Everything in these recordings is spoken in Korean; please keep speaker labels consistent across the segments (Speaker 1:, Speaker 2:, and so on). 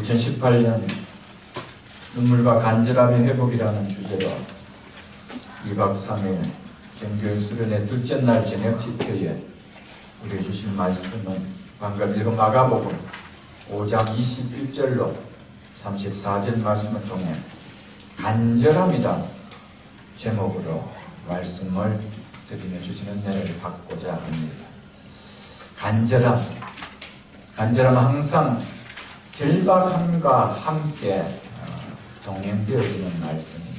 Speaker 1: 2018년 눈물과 간절함의 회복이라는 주제로 2박 3일 경교육 수련회 둘째 날 저녁 집회에 우리 주신 말씀은 방금 읽은 마가복음 5장 21절로 34절 말씀을 통해 간절함이란 제목으로 말씀을 드리며 주신 은혜를 받고자 합니다. 간절함은 항상 절박함과 함께 동행되어지는 말씀입니다.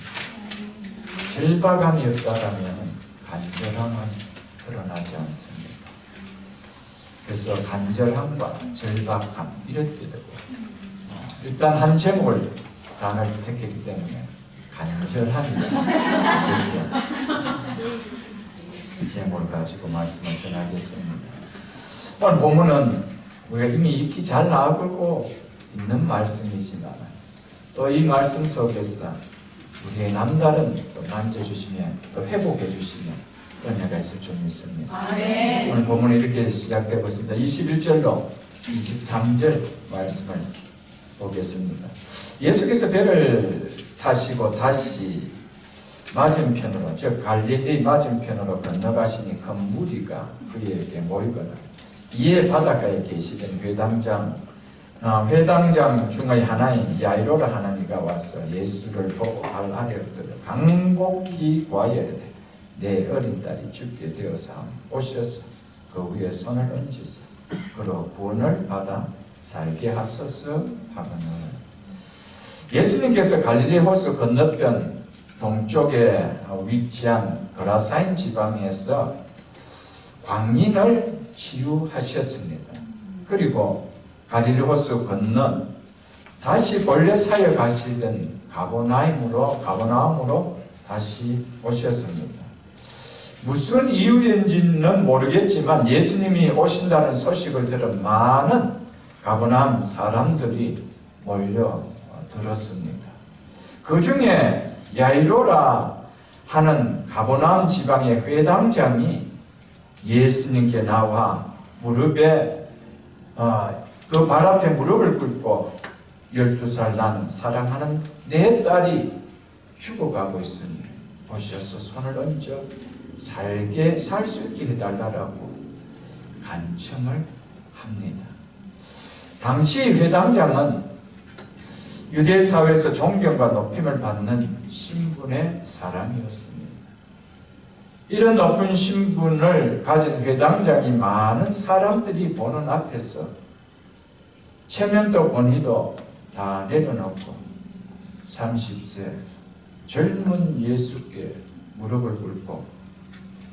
Speaker 1: 절박함이 없다면 간절함은 드러나지 않습니다. 그래서 간절함과 절박함 이렇게 되고 일단 한 제목을 단어를 택했기 때문에 간절함이다 이렇게 제목을 가지고 말씀을 전하겠습니다. 오늘 본문은 우리가 이미 익히 잘 나아가고 있는 말씀이지만 또 이 말씀 속에서 우리의 남다른 또 만져주시며 또 회복해 주시며 은혜가 있을 줄 믿습니다.
Speaker 2: 아멘.
Speaker 1: 오늘 본문이 이렇게 시작되고 있습니다. 21절로 23절 말씀을 보겠습니다. 예수께서 배를 타시고 다시 맞은편으로 즉 갈릴리 맞은편으로 건너가시니 큰 무리가 그에게 모이거나 이에 바닷가에 계시던 회당장 중의 하나인 야이로라 하나니가 와서 예수를 보고 발 아래 엎드려 간곡히 구하여되 내 어린 딸이 죽게 되어서 오셔서 그 위에 손을 얹으사 그로 구원을 받아 살게 하소서 하거늘. 예수님께서 갈릴리 호수 건너편 동쪽에 위치한 거라사인 지방에서 광인을 치유하셨습니다. 그리고 갈릴리 호수 건너 다시 본래 사역 하시던 가버나움으로 다시 오셨습니다. 무슨 이유인지는 모르겠지만 예수님이 오신다는 소식을 들은 많은 가버나움 사람들이 몰려들었습니다. 그 중에 야이로라 하는 가버나움 지방의 회당장이 예수님께 나와 무릎에 그 발 앞에 무릎을 꿇고 12살 난 사랑하는 내 딸이 죽어가고 있으니 오셔서 손을 얹어 살게 살 수 있게 해달라고 간청을 합니다. 당시 회당장은 유대 사회에서 존경과 높임을 받는 신분의 사람이었습니다. 이런 높은 신분을 가진 회당장이 많은 사람들이 보는 앞에서 체면도 권위도 다 내려놓고 30세 젊은 예수께 무릎을 꿇고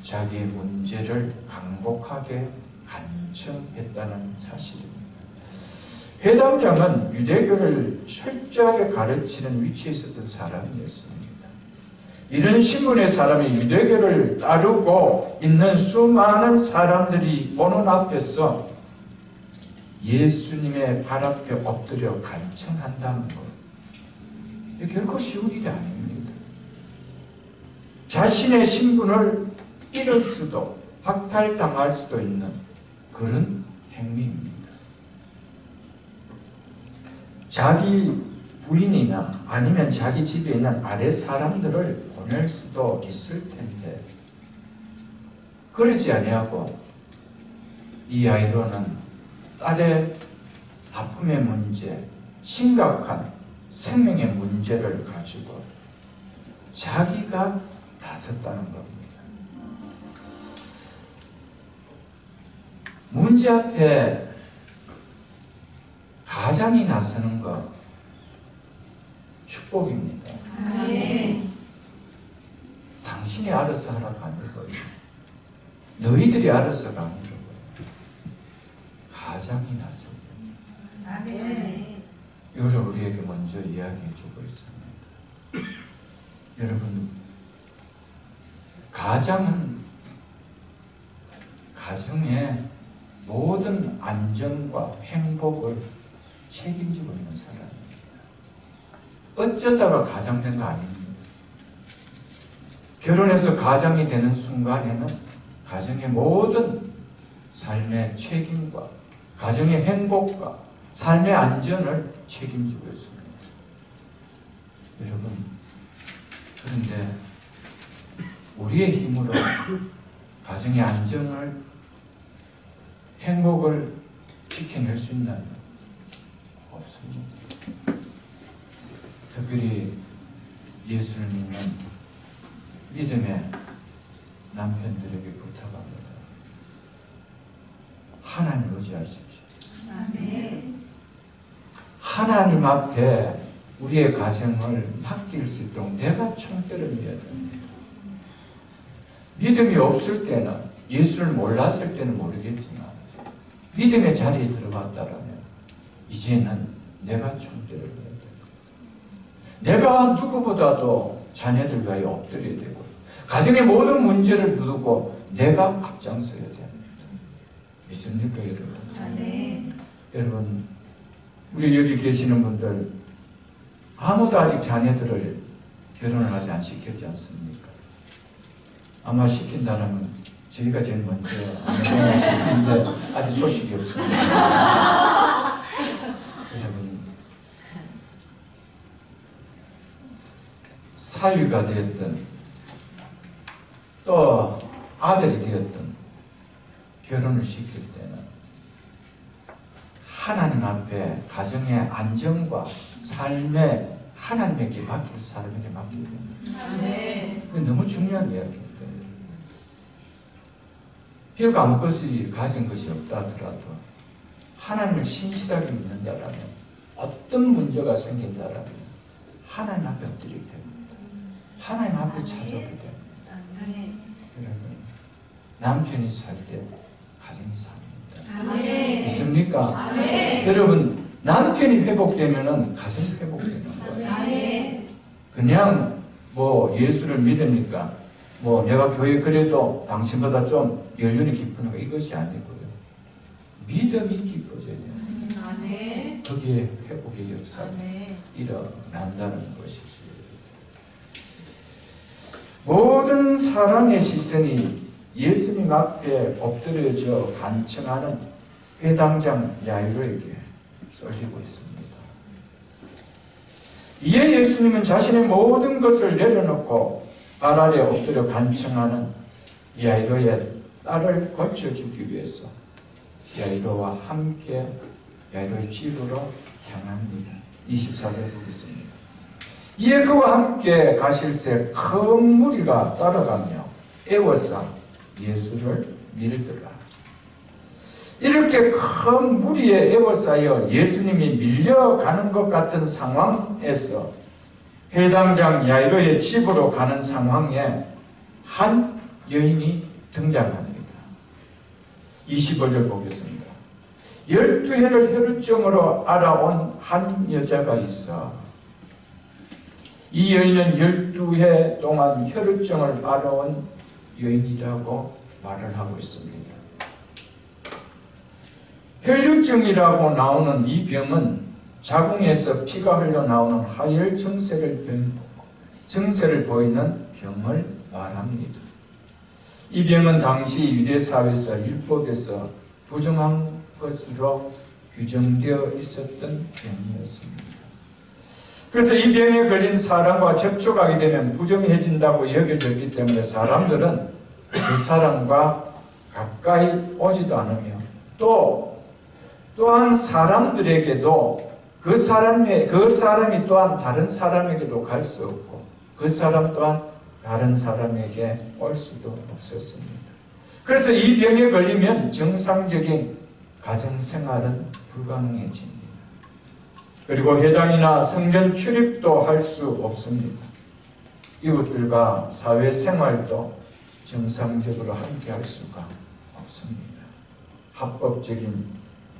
Speaker 1: 자기의 문제를 간곡하게 간청했다는 사실입니다. 회당장은 유대교를 철저하게 가르치는 위치에 있었던 사람이었습니다. 이런 신분의 사람이 유대교를 따르고 있는 수많은 사람들이 보는 앞에서 예수님의 발 앞에 엎드려 간청한다는 것, 결코 쉬운 일이 아닙니다. 자신의 신분을 잃을 수도 박탈당할 수도 있는 그런 행위입니다. 자기 부인이나 아니면 자기 집에 있는 아래 사람들을 보낼 수도 있을 텐데 그러지 아니하고 이 아이로는 딸의 아픔의 문제, 심각한 생명의 문제를 가지고 자기가 나섰다는 겁니다. 문제 앞에 가장이 나서는 것 축복입니다.
Speaker 2: 아멘.
Speaker 1: 당신이 알아서 하라고 하는 거예요. 너희들이 알아서 가는 거예요. 가장이 나서고
Speaker 2: 아멘.
Speaker 1: 이것을 우리에게 먼저 이야기해 주고 있습니다. 여러분, 가장은 가정의 모든 안정과 행복을 책임지고 있는 사람입니다. 어쩌다가 가장된 거 아닙니다. 결혼해서 가장이 되는 순간에는 가정의 모든 삶의 책임과 가정의 행복과 삶의 안전을 책임지고 있습니다. 여러분, 그런데 우리의 힘으로 가정의 안전을, 행복을 지켜낼 수 있나요? 없습니다. 특별히 예수를 믿는 믿음의 남편들에게 부탁합니다. 하나님을 의지하십시오. 하나님 앞에 우리의 가정을 맡길 수 있도록 내가 총대를 메야 됩니다. 믿음이 없을 때는, 예수를 몰랐을 때는 모르겠지만 믿음의 자리에 들어갔다라면 이제는 내가 총대를 메야 됩니다. 내가 누구보다도 자녀들 위하여 엎드려야 되고, 가정의 모든 문제를 두고 내가 앞장서야 됩니다. 믿습니까, 여러분? 여러분, 우리 여기 계시는 분들 아무도 아직 자녀들을 결혼을 아직 안 시켰지 않습니까? 아마 시킨다면 저희가 제일 먼저 아내가 시키는데 아직 소식이 없습니다. 여러분, 사위가 되었든 또 아들이 되었든 결혼을 시킬 때는 하나님 앞에 가정의 안정과 삶의 하나님에게 맡길 사람에게 맡기게 됩니다. 그게 너무 중요한 이야기입니다. 비록 아무것이 가진 것이 없다 하더라도 하나님을 신실하게 믿는다라면, 어떤 문제가 생긴다라면 하나님 앞에 엎드리게 됩니다. 하나님 앞에 찾아오게 됩니다. 여러분, 남편이 살 때 가정이 삽니다. 있습니까? 여러분, 남편이 회복되면은 가정이 회복되는 거예요. 그냥 뭐 예수를 믿으니까 뭐 내가 교회 그래도 당신보다 좀 연륜이 깊은 거, 이것이 아니고요. 믿음이 깊어져야 돼요. 거기에 회복의 역사가 일어난다는 것이지. 모든 사랑의 시선이 예수님 앞에 엎드려져 간청하는 회당장 야이로에게 쏠리고 있습니다. 이에 예수님은 자신의 모든 것을 내려놓고 발 아래 엎드려 간청하는 야이로의 딸을 고쳐주기 위해서 야이로와 함께 야이로의 집으로 향합니다. 24절 보겠습니다. 이에 그와 함께 가실새 큰 무리가 따라가며 애워싸 예수를 밀더라. 이렇게 큰 무리에 애워싸여 예수님이 밀려가는 것 같은 상황에서 회당장 야이로의 집으로 가는 상황에 한 여인이 등장합니다. 25절 보겠습니다. 12해를 혈루증으로 알아온 한 여자가 있어 이 여인은 12해 동안 혈루증을 알아온 여인이라고 말을 하고 있습니다. 혈루증이라고 나오는 이 병은 자궁에서 피가 흘러나오는 하열 증세를 보이는 병을 말합니다. 이 병은 당시 유대사회에서 율법에서 부정한 것으로 규정되어 있었던 병이었습니다. 그래서 이 병에 걸린 사람과 접촉하게 되면 부정해진다고 여겨졌기 때문에 사람들은 그 사람과 가까이 오지도 않으며 또한 사람들에게도 그 사람이 또한 다른 사람에게도 갈 수 없고 그 사람 또한 다른 사람에게 올 수도 없었습니다. 그래서 이 병에 걸리면 정상적인 가정생활은 불가능해집니다. 그리고 회당이나 성전 출입도 할 수 없습니다. 이웃들과 사회생활도 정상적으로 함께 할 수가 없습니다. 합법적인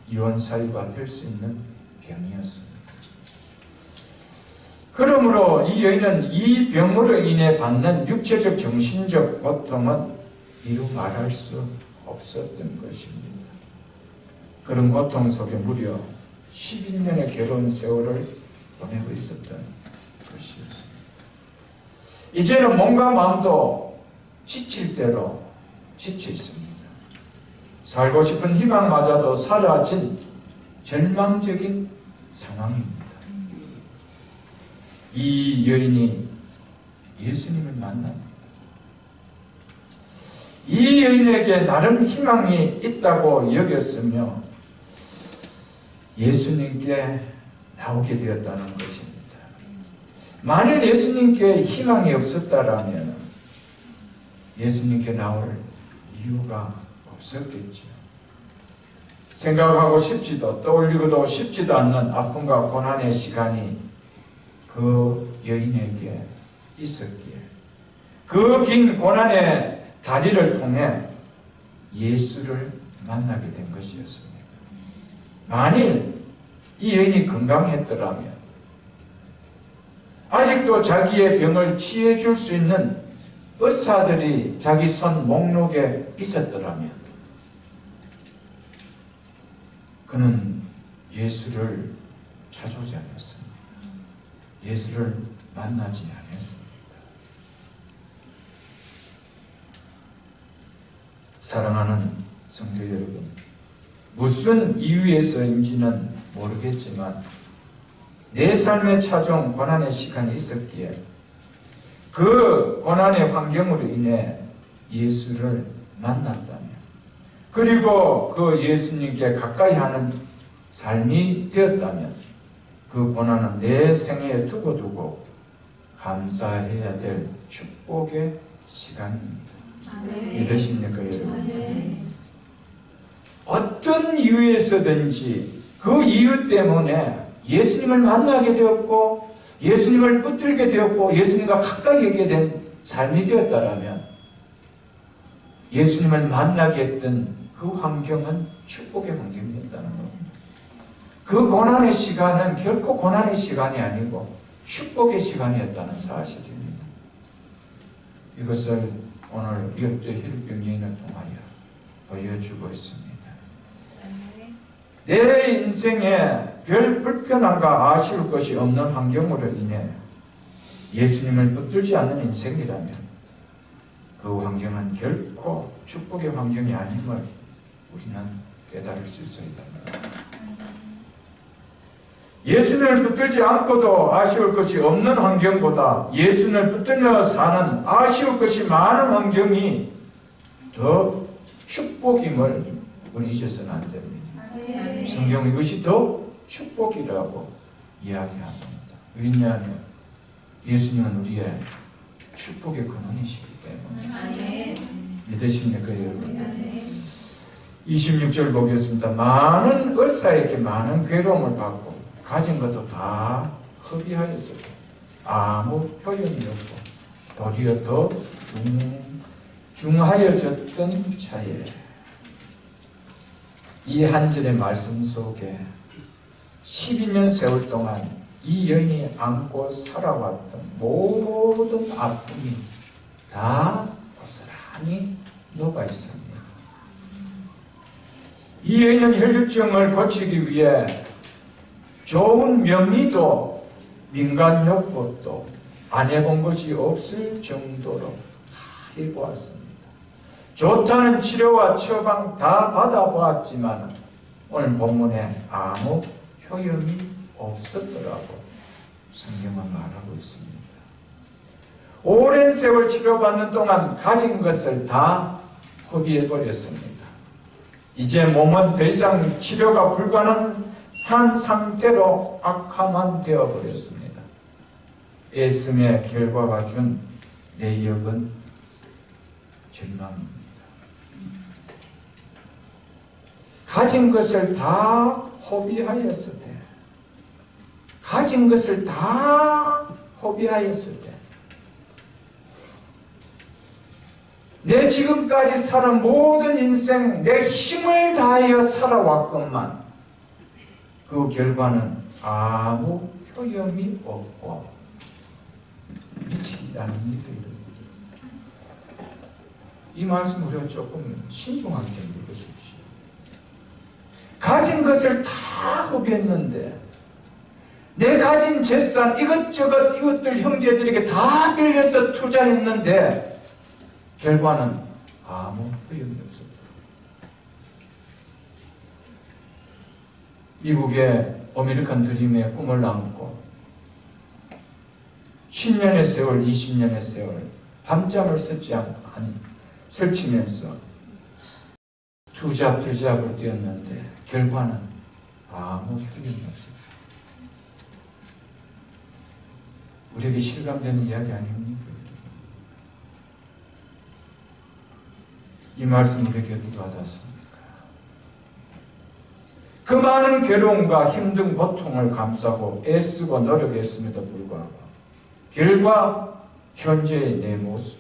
Speaker 1: 이혼 사유가 될 수 있는 병이었습니다. 그러므로 이 여인은 이 병으로 인해 받는 육체적 정신적 고통은 이루 말할 수 없었던 것입니다. 그런 고통 속에 무려 11년의 결혼 세월을 보내고 있었던 것이었습니다. 이제는 몸과 마음도 지칠 대로 지쳐 있습니다. 살고 싶은 희망마저도 사라진 절망적인 상황입니다. 이 여인이 예수님을 만납니다. 이 여인에게 나름 희망이 있다고 여겼으며 예수님께 나오게 되었다는 것입니다. 만일 예수님께 희망이 없었다라면 예수님께 나올 이유가 없었겠죠. 생각하고 싶지도 떠올리고도 싶지도 않는 아픔과 고난의 시간이 그 여인에게 있었기에 그 긴 고난의 다리를 통해 예수를 만나게 된 것이었습니다. 만일 이 여인이 건강했더라면 아직도 자기의 병을 치유해 줄 수 있는 의사들이 자기 손 목록에 있었더라면 그는 예수를 찾아오지 않았습니다. 예수를 만나지 않았습니다. 사랑하는 성도 여러분, 무슨 이유에서인지는 모르겠지만 내 삶에 찾아온 고난의 시간이 있었기에 그 고난의 환경으로 인해 예수를 만났다면 그리고 그 예수님께 가까이 하는 삶이 되었다면 그 고난은 내 생애에 두고두고 감사해야 될 축복의 시간입니다. 믿으십니까 여러분? 어떤 이유에서든지 그 이유 때문에 예수님을 만나게 되었고 예수님을 붙들게 되었고 예수님과 가까이 하게 된 삶이 되었다라면 예수님을 만나게 했던 그 환경은 축복의 환경이었다는 겁니다. 그 고난의 시간은 결코 고난의 시간이 아니고 축복의 시간이었다는 사실입니다. 이것을 오늘 이웃대 혈병 여인을 통하여 보여주고 있습니다. 내 인생에 별 불편함과 아쉬울 것이 없는 환경으로 인해 예수님을 붙들지 않는 인생이라면 그 환경은 결코 축복의 환경이 아님을 우리는 깨달을 수 있습니다. 예수님을 붙들지 않고도 아쉬울 것이 없는 환경보다 예수님을 붙들며 사는 아쉬울 것이 많은 환경이 더 축복임을 우리 잊어서는 안 됩니다. 성경은 이것이 더 축복이라고 이야기합니다. 왜냐하면 예수님은 우리의 축복의 근원이시기 때문에. 믿으십니까 여러분? 26절 보겠습니다. 많은 의사에게 많은 괴로움을 받고 가진 것도 다 허비하였을 때 아무 효용이 없고 도리어 더 중하여졌던 차에 이 한 절의 말씀 속에 12년 세월 동안 이 여인이 안고 살아왔던 모든 아픔이 다 고스란히 녹아 있습니다. 이 여인은 혈류증을 고치기 위해 좋은 명의도 민간요법도 안 해본 것이 없을 정도로 다 해보았습니다. 좋다는 치료와 처방 다 받아보았지만 오늘 본문에 아무 효용이 없었더라고 성경은 말하고 있습니다. 오랜 세월 치료받는 동안 가진 것을 다 허비해버렸습니다. 이제 몸은 더 이상 치료가 불가능한 상태로 악화만 되어버렸습니다. 애씀의 결과가 준 내역은 절망입니다. 가진 것을 다 허비하였을 때, 가진 것을 다 허비하였을 때, 내 지금까지 살은 모든 인생 내 힘을 다하여 살아왔건만 그 결과는 아무 효용이 없고 미치다는 일입니다. 이 말씀 우리가 조금 신중하게 읽으십시오. 가진 것을 다 허비했는데 내 가진 재산 이것저것 이웃들 형제들에게 다 빌려서 투자했는데 결과는 아무 효용이 없었다. 미국의 아메리칸 드림의 꿈을 안고 10년의 세월, 20년의 세월 밤잠을 설치면서 두 잡을 뛰었는데 결과는 아무 효력이 없습니다. 우리에게 실감되는 이야기 아닙니까? 이 말씀 우리에게 어떻게 와닿습니까? 그 많은 괴로움과 힘든 고통을 감수하고 애쓰고 노력했음에도 불구하고 결과 현재의 내 모습,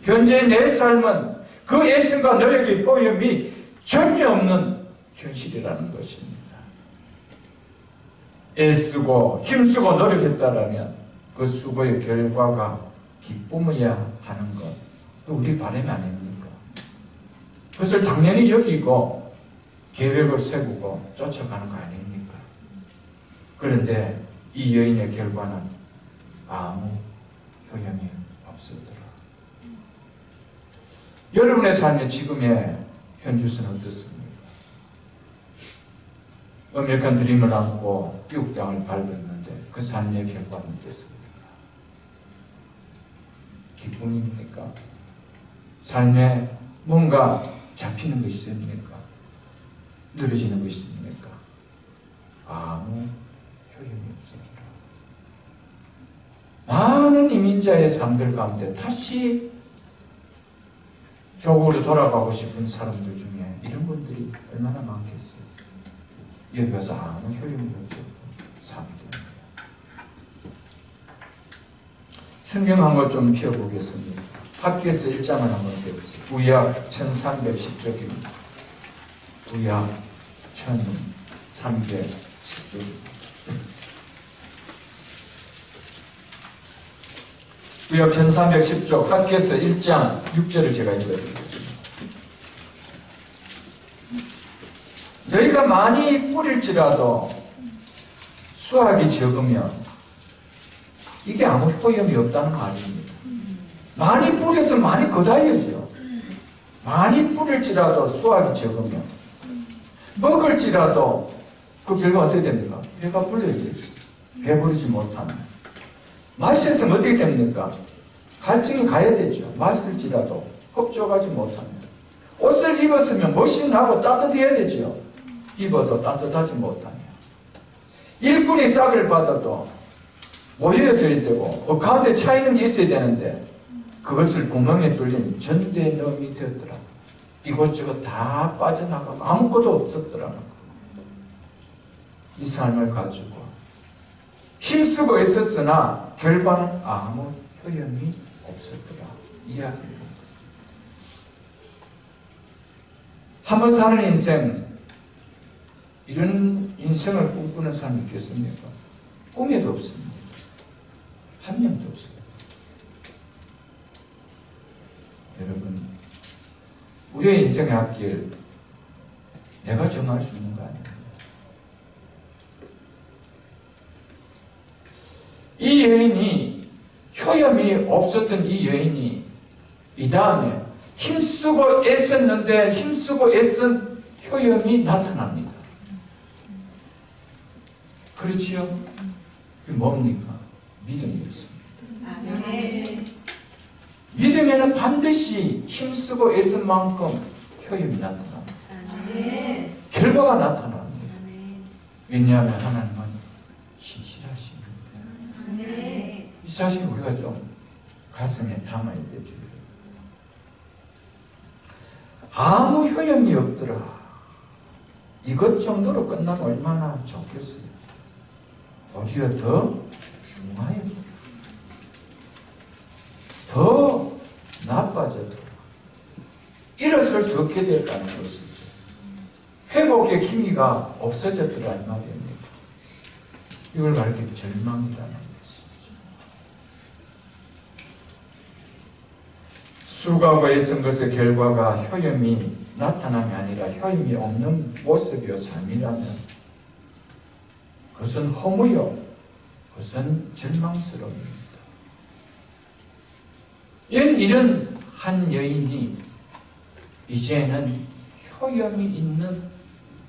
Speaker 1: 현재의 내 삶은 그 애씀과 노력의 오염이 전혀 없는 현실이라는 것입니다. 애쓰고 힘쓰고 노력했다라면 그 수고의 결과가 기쁨이야 하는 것, 우리 바람이 아닙니까? 그것을 당연히 여기고 계획을 세우고 쫓아가는 거 아닙니까? 그런데 이 여인의 결과는 아무 효용이 없었더라. 여러분의 삶의 지금의 현주소는 어떻습니까? 아메리칸 드림을 안고 미국 땅을 밟았는데 그 삶의 결과는 어떻습니까? 기쁨입니까? 삶에 뭔가 잡히는 것이 있습니까? 누려지는 것이 있습니까? 아무 효용이 없습니다. 많은 이민자의 삶들 가운데 다시 조국으로 돌아가고 싶은 사람들 중에 이런 분들이 얼마나 많겠어요. 여기 가서 아무 효용이 없었던 삶들입니다. 성경 한번 좀 펴보겠습니다. 학교에서 1장을 한번 펴보세요. 구약 1310쪽입니다. 구약 1310쪽입니다. 구약 1310쪽 학교에서 1장 6절을 제가 읽어드리겠습니다. 너희가 많이 뿌릴지라도 수확이 적으면 이게 아무 효용이 없다는 거 아닙니다. 많이 뿌려서 많이 거다야죠. 많이 뿌릴지라도 수확이 적으면 먹을지라도 그 결과 어떻게 됩니까? 배가 불러야 되죠. 배부르지 못하면. 마셨으면 어떻게 됩니까? 갈증이 가야 되죠. 마실지라도 흡족하지 못하면. 옷을 입었으면 멋있나고 따뜻해야 되죠. 입어도 따뜻하지 못하면. 일꾼이 싹을 받아도 모여져야 되고 가운데 차 있는 게 있어야 되는데 그것을 구멍에 뚫린 전대에 넣음이 되었더라. 이곳저곳 다 빠져나가고 아무것도 없었더라. 이 삶을 가지고 힘쓰고 있었으나 결과는 아무 효용이 없었더라. 이야기입니다. 한번 사는 인생, 이런 인생을 꿈꾸는 사람이 있겠습니까? 꿈에도 없습니다. 한 명도 없어요. 여러분, 우리의 인생의 앞길 내가 정할 수 있는 거 아닙니다. 이 여인이 효염이 없었던 이 여인이 이 다음에 힘쓰고 애썼는데 힘쓰고 애쓴 효염이 나타납니다. 그렇지요? 그게 뭡니까? 믿음이었습니다. 믿음에는 반드시 힘쓰고 애쓴 만큼 효염이 나타납니다. 결과가 나타납니다. 왜냐하면 하나님은 신실하십니다. 이 사실 우리가 좀 가슴에 담아야 되죠. 아무 효용이 없더라. 이것 정도로 끝나면 얼마나 좋겠어요. 오히려 더 중하여 더 나빠졌더라. 일어설 수 없게 됐다는 것이죠. 회복의 기미가 없어졌더라는 말입니다. 이걸 가리켜 절망이라는 것이죠. 수고하고 애쓴 것의 결과가 효염이 나타남이 아니라 효염이 없는 모습이요 삶이라면 그것은 허무요, 그것은 절망스러움입니다. 이런 한 여인이 이제는 효염이 있는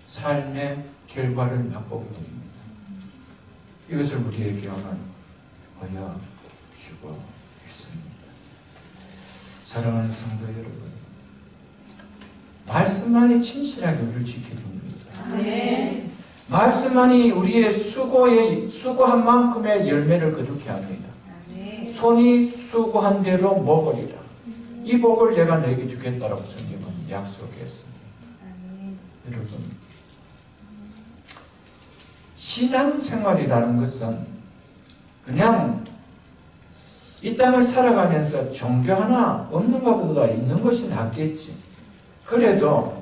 Speaker 1: 삶의 결과를 맛보게 됩니다. 이것을 우리에게 오늘 보여주고 있습니다. 사랑하는 성도 여러분, 말씀만이 진실하게 우리를 지켜줍니다.
Speaker 2: 네.
Speaker 1: 말씀만이 우리의 수고한 만큼의 열매를 거두게 합니다. 손이 수고한 대로 먹으리라. 이 복을 내가 너에게 주겠다라고 성경은 약속했습니다. 여러분, 신앙생활이라는 것은 그냥 이 땅을 살아가면서 종교 하나 없는 것보다 있는 것이 낫겠지. 그래도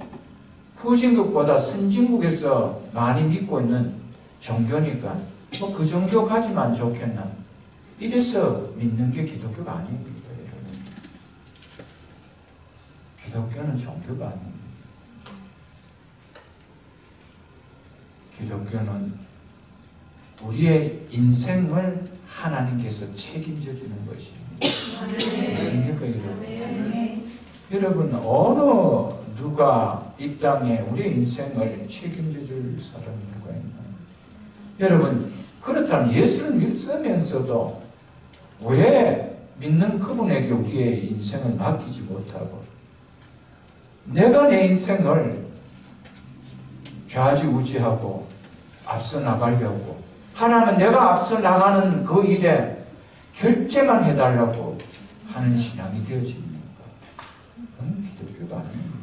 Speaker 1: 후진국보다 선진국에서 많이 믿고 있는 종교니까 뭐 그 정도 가지만 좋겠나. 이래서 믿는 게 기독교가 아닙니다. 여러분. 기독교는 종교가 아닙니다. 기독교는 우리의 인생을 하나님께서 책임져 주는 것입니다. 무슨입니까, 여러분? 여러분, 어느 누가 이 땅에 우리의 인생을 책임져 줄 사람이 누가 있나? 여러분, 그렇다면 예수를 믿으면서도 왜 믿는 그분에게 우리의 인생을 맡기지 못하고 내가 내 인생을 좌지우지하고 앞서 나가려고 하나는 내가 앞서 나가는 그 일에 결제만 해달라고 하는 신앙이 되어집니까? 그건 기독교가 아닙니다.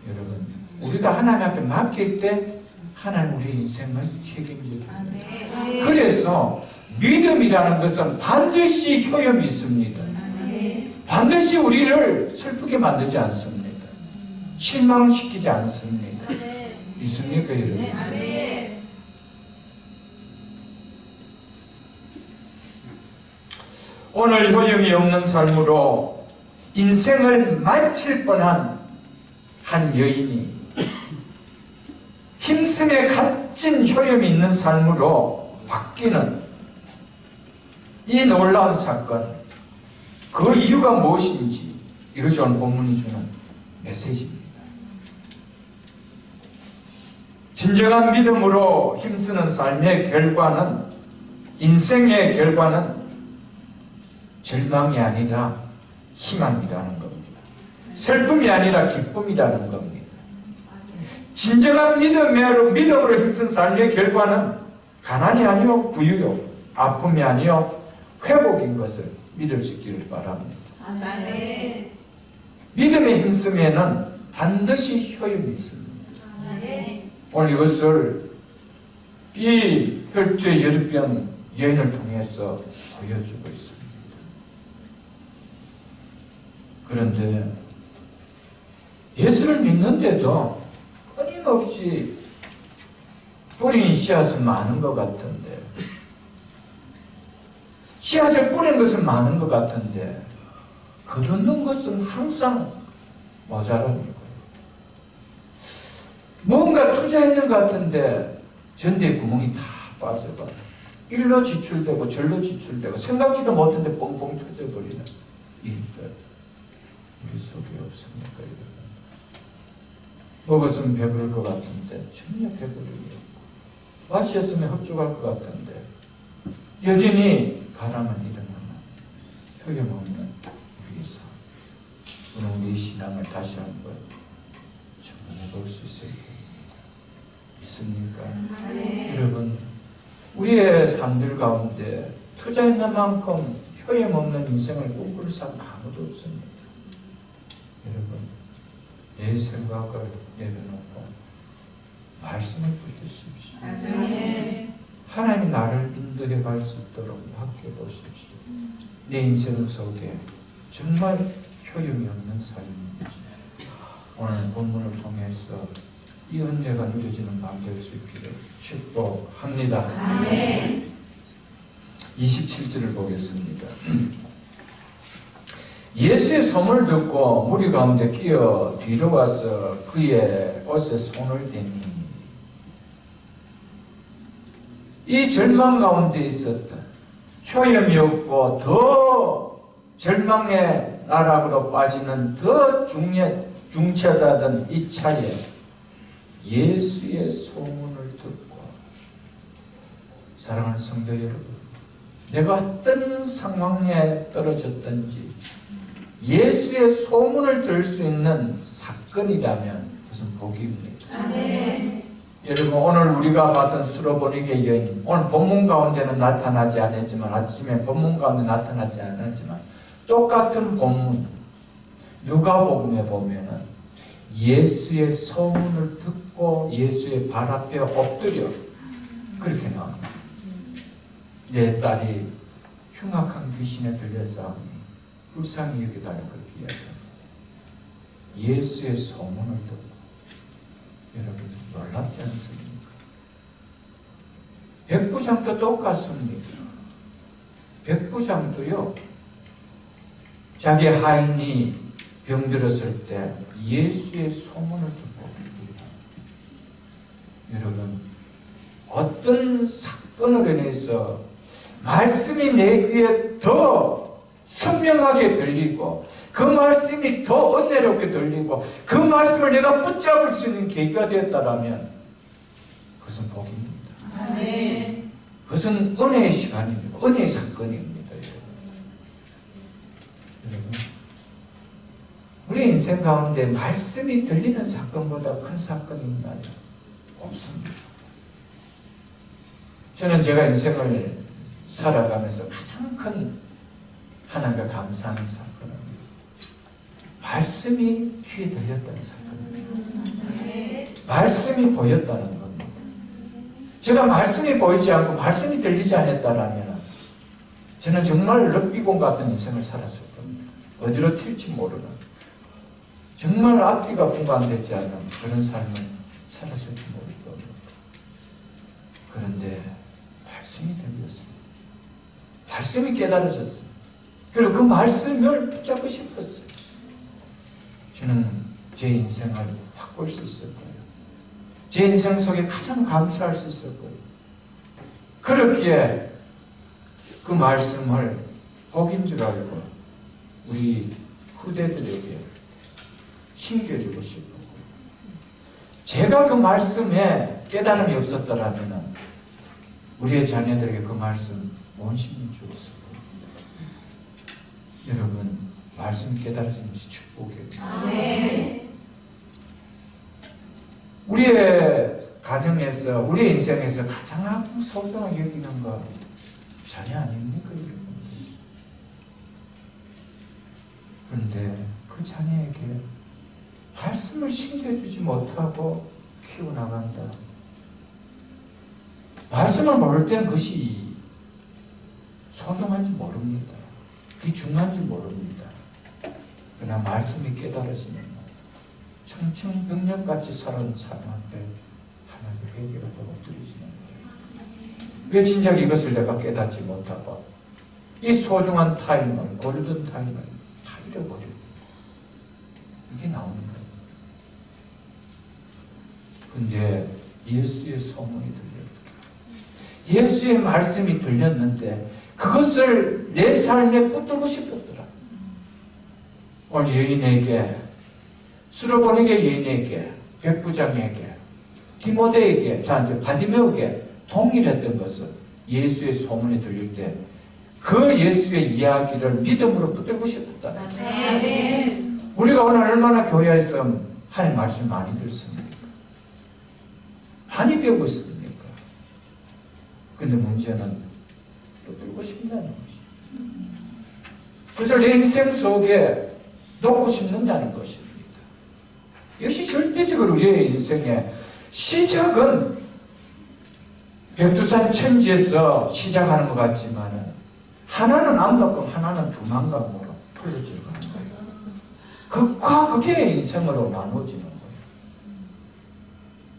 Speaker 1: 여러분, 우리가 하나님 앞에 맡길 때 하나님 우리 인생을 책임져 줍니다. 그래서 믿음이라는 것은 반드시 효용이 있습니다. 반드시 우리를 슬프게 만들지 않습니다. 실망시키지 않습니다. 믿습니까, 여러분? 오늘 효용이 없는 삶으로 인생을 마칠 뻔한 한 여인이 힘씀에 갇힌 효용이 있는 삶으로 바뀌는 이 놀라운 사건, 그 이유가 무엇인지 이것이 오늘 본문이 주는 메시지입니다. 진정한 믿음으로 힘쓰는 삶의 결과는, 인생의 결과는 절망이 아니라 희망이라는 겁니다. 슬픔이 아니라 기쁨이라는 겁니다. 진정한 믿음으로 힘쓴 삶의 결과는 가난이 아니요 부유요 아픔이 아니요 회복인 것을 믿을 수 있기를 바랍니다. 믿음에 힘쓰면은 반드시 효용이 있습니다. 오늘 이것을 이 혈투의 열병 여인을 통해서 보여주고 있습니다. 그런데 예수를 믿는데도 끊임없이 뿌린 씨앗은 많은 것 같은데, 씨앗을 뿌린 것은 많은 것 같은데 거두는 것은 항상 모자라는 거예요. 뭔가 투자했는 것 같은데 전대에 구멍이 다 빠져가 일로 지출되고 절로 지출되고 생각지도 못했는데 뻥뻥 터져버리는 일들 우리 속에 없습니까? 여러분? 먹었으면 배부를 것 같은데 전혀 배부르기 없고, 마셨으면 흡족할 것 같은데 여전히 바람은 일어나는 효용없는 우리의 삶. 오늘 우리 신앙을 다시 한번 점검해 볼 수 있어야 됩니다. 있습니까? 여러분, 우리의 삶들 가운데 투자했는 만큼 효용없는 인생을 꿈꿀 사람 아무도 없습니다. 여러분, 내 생각을 내려놓고 말씀을 붙드십시오. 하나님이 나를 인도해 갈 수 있도록 맡겨보십시오. 내 인생 속에 정말 효용이 없는 삶인지 오늘 본문을 통해서 이 은혜가 누려지는 마음 될 수 있기를 축복합니다. 아멘. 27절을 보겠습니다. 예수의 소문을 듣고 무리 가운데 끼어 뒤로 와서 그의 옷에 손을 대니, 이 절망 가운데 있었던 효염이 없고 더 절망의 나락으로 빠지는 더 중차다던 이 차에 예수의 소문을 듣고, 사랑하는 성도 여러분, 내가 어떤 상황에 떨어졌든지 예수의 소문을 들을 수 있는 사건이라면 무슨 복입니까?
Speaker 2: 아멘.
Speaker 1: 여러분, 오늘 우리가 봤던 수로보니게 여인, 오늘 본문 가운데는 나타나지 않았지만, 아침에 본문 가운데 나타나지 않았지만, 똑같은 본문 누가복음에 보면은 예수의 소문을 듣고 예수의 발 앞에 엎드려 그렇게 나옵니다. 내 딸이 흉악한 귀신에 들려서 불쌍히 여기다가 그렇게 이야기합니다. 예수의 소문을 듣고. 여러분, 놀랍지 않습니까? 백부장도 똑같습니다. 백부장도요, 자기 하인이 병들었을 때 예수의 소문을 듣고. 여러분, 어떤 사건으로 인해서 말씀이 내 귀에 더 선명하게 들리고, 그 말씀이 더 은혜롭게 들리고, 그 말씀을 내가 붙잡을 수 있는 계기가 되었다면 그것은 복입니다.
Speaker 2: 아멘.
Speaker 1: 그것은 은혜의 시간입니다. 은혜의 사건입니다. 여러분, 우리 인생 가운데 말씀이 들리는 사건보다 큰 사건이 있나요? 없습니다. 저는 제가 인생을 살아가면서 가장 큰 하나님과 감사하는 사건은 말씀이 귀에 들렸다는 사건입니다. 말씀이 보였다는 겁니다. 제가 말씀이 보이지 않고 말씀이 들리지 않았다면 저는 정말 럭비공 같은 인생을 살았을 겁니다. 어디로 튈지 모르는, 정말 앞뒤가 분간되지 않는 그런 삶을 살았을지 모를 겁니다. 그런데 말씀이 들렸습니다. 말씀이 깨달아졌습니다. 그리고 그 말씀을 붙잡고 싶었어요. 저는 제 인생을 바꿀 수 있을 거예요. 제 인생 속에 가장 감사할 수 있을 거예요. 그렇기에 그 말씀을 복인 줄 알고 우리 후대들에게 신겨주고 싶었고, 제가 그 말씀에 깨달음이 없었더라면 우리의 자녀들에게 그 말씀 못 심어주었을 겁니다. 여러분, 말씀 깨달아지는 것이 축복이에요.
Speaker 2: 아멘.
Speaker 1: 우리의 가정에서, 우리의 인생에서 가장 소중하게 여기는 거 자녀 아닙니까? 그런데 그 자녀에게 말씀을 심겨주지 못하고 키워나간다. 말씀을 모를 때는 그것이 소중한지 모릅니다. 그게 중요한지 모릅니다. 그러나 말씀이 깨달아지면 청천벽력같이 살아온 사람 앞에 하나님의 회개가 더 엎드려지는 거예요. 왜 진작 이것을 내가 깨닫지 못하고 이 소중한 타임을, 골든 타임을 다 잃어버리고, 이게 나오는 거예요. 근데 예수의 소문이 들렸더라. 예수의 말씀이 들렸는데 그것을 내 삶에 붙들고 싶었더라. 오늘 여인에게, 수로보니게 여인에게, 백부장에게, 디모데에게, 자 이제 바디메오에게 동일했던 것은 예수의 소문이 들릴 때 그 예수의 이야기를 믿음으로 붙들고 싶었다.
Speaker 2: 아멘.
Speaker 1: 우리가 오늘 얼마나 교회에서 하나님 말씀 많이 듣습니까? 많이 배우고 있습니까? 근데 문제는 붙들고 싶냐는 것이. 그것을 내 인생 속에 놓고 싶느냐는 것입니다. 이것이 절대적으로 우리의 인생의 시작은 백두산 천지에서 시작하는 것 같지만 하나는 암만큼 하나는 두만감으로 풀어지는 거예요. 극과 극의 인생으로 나눠지는 거예요.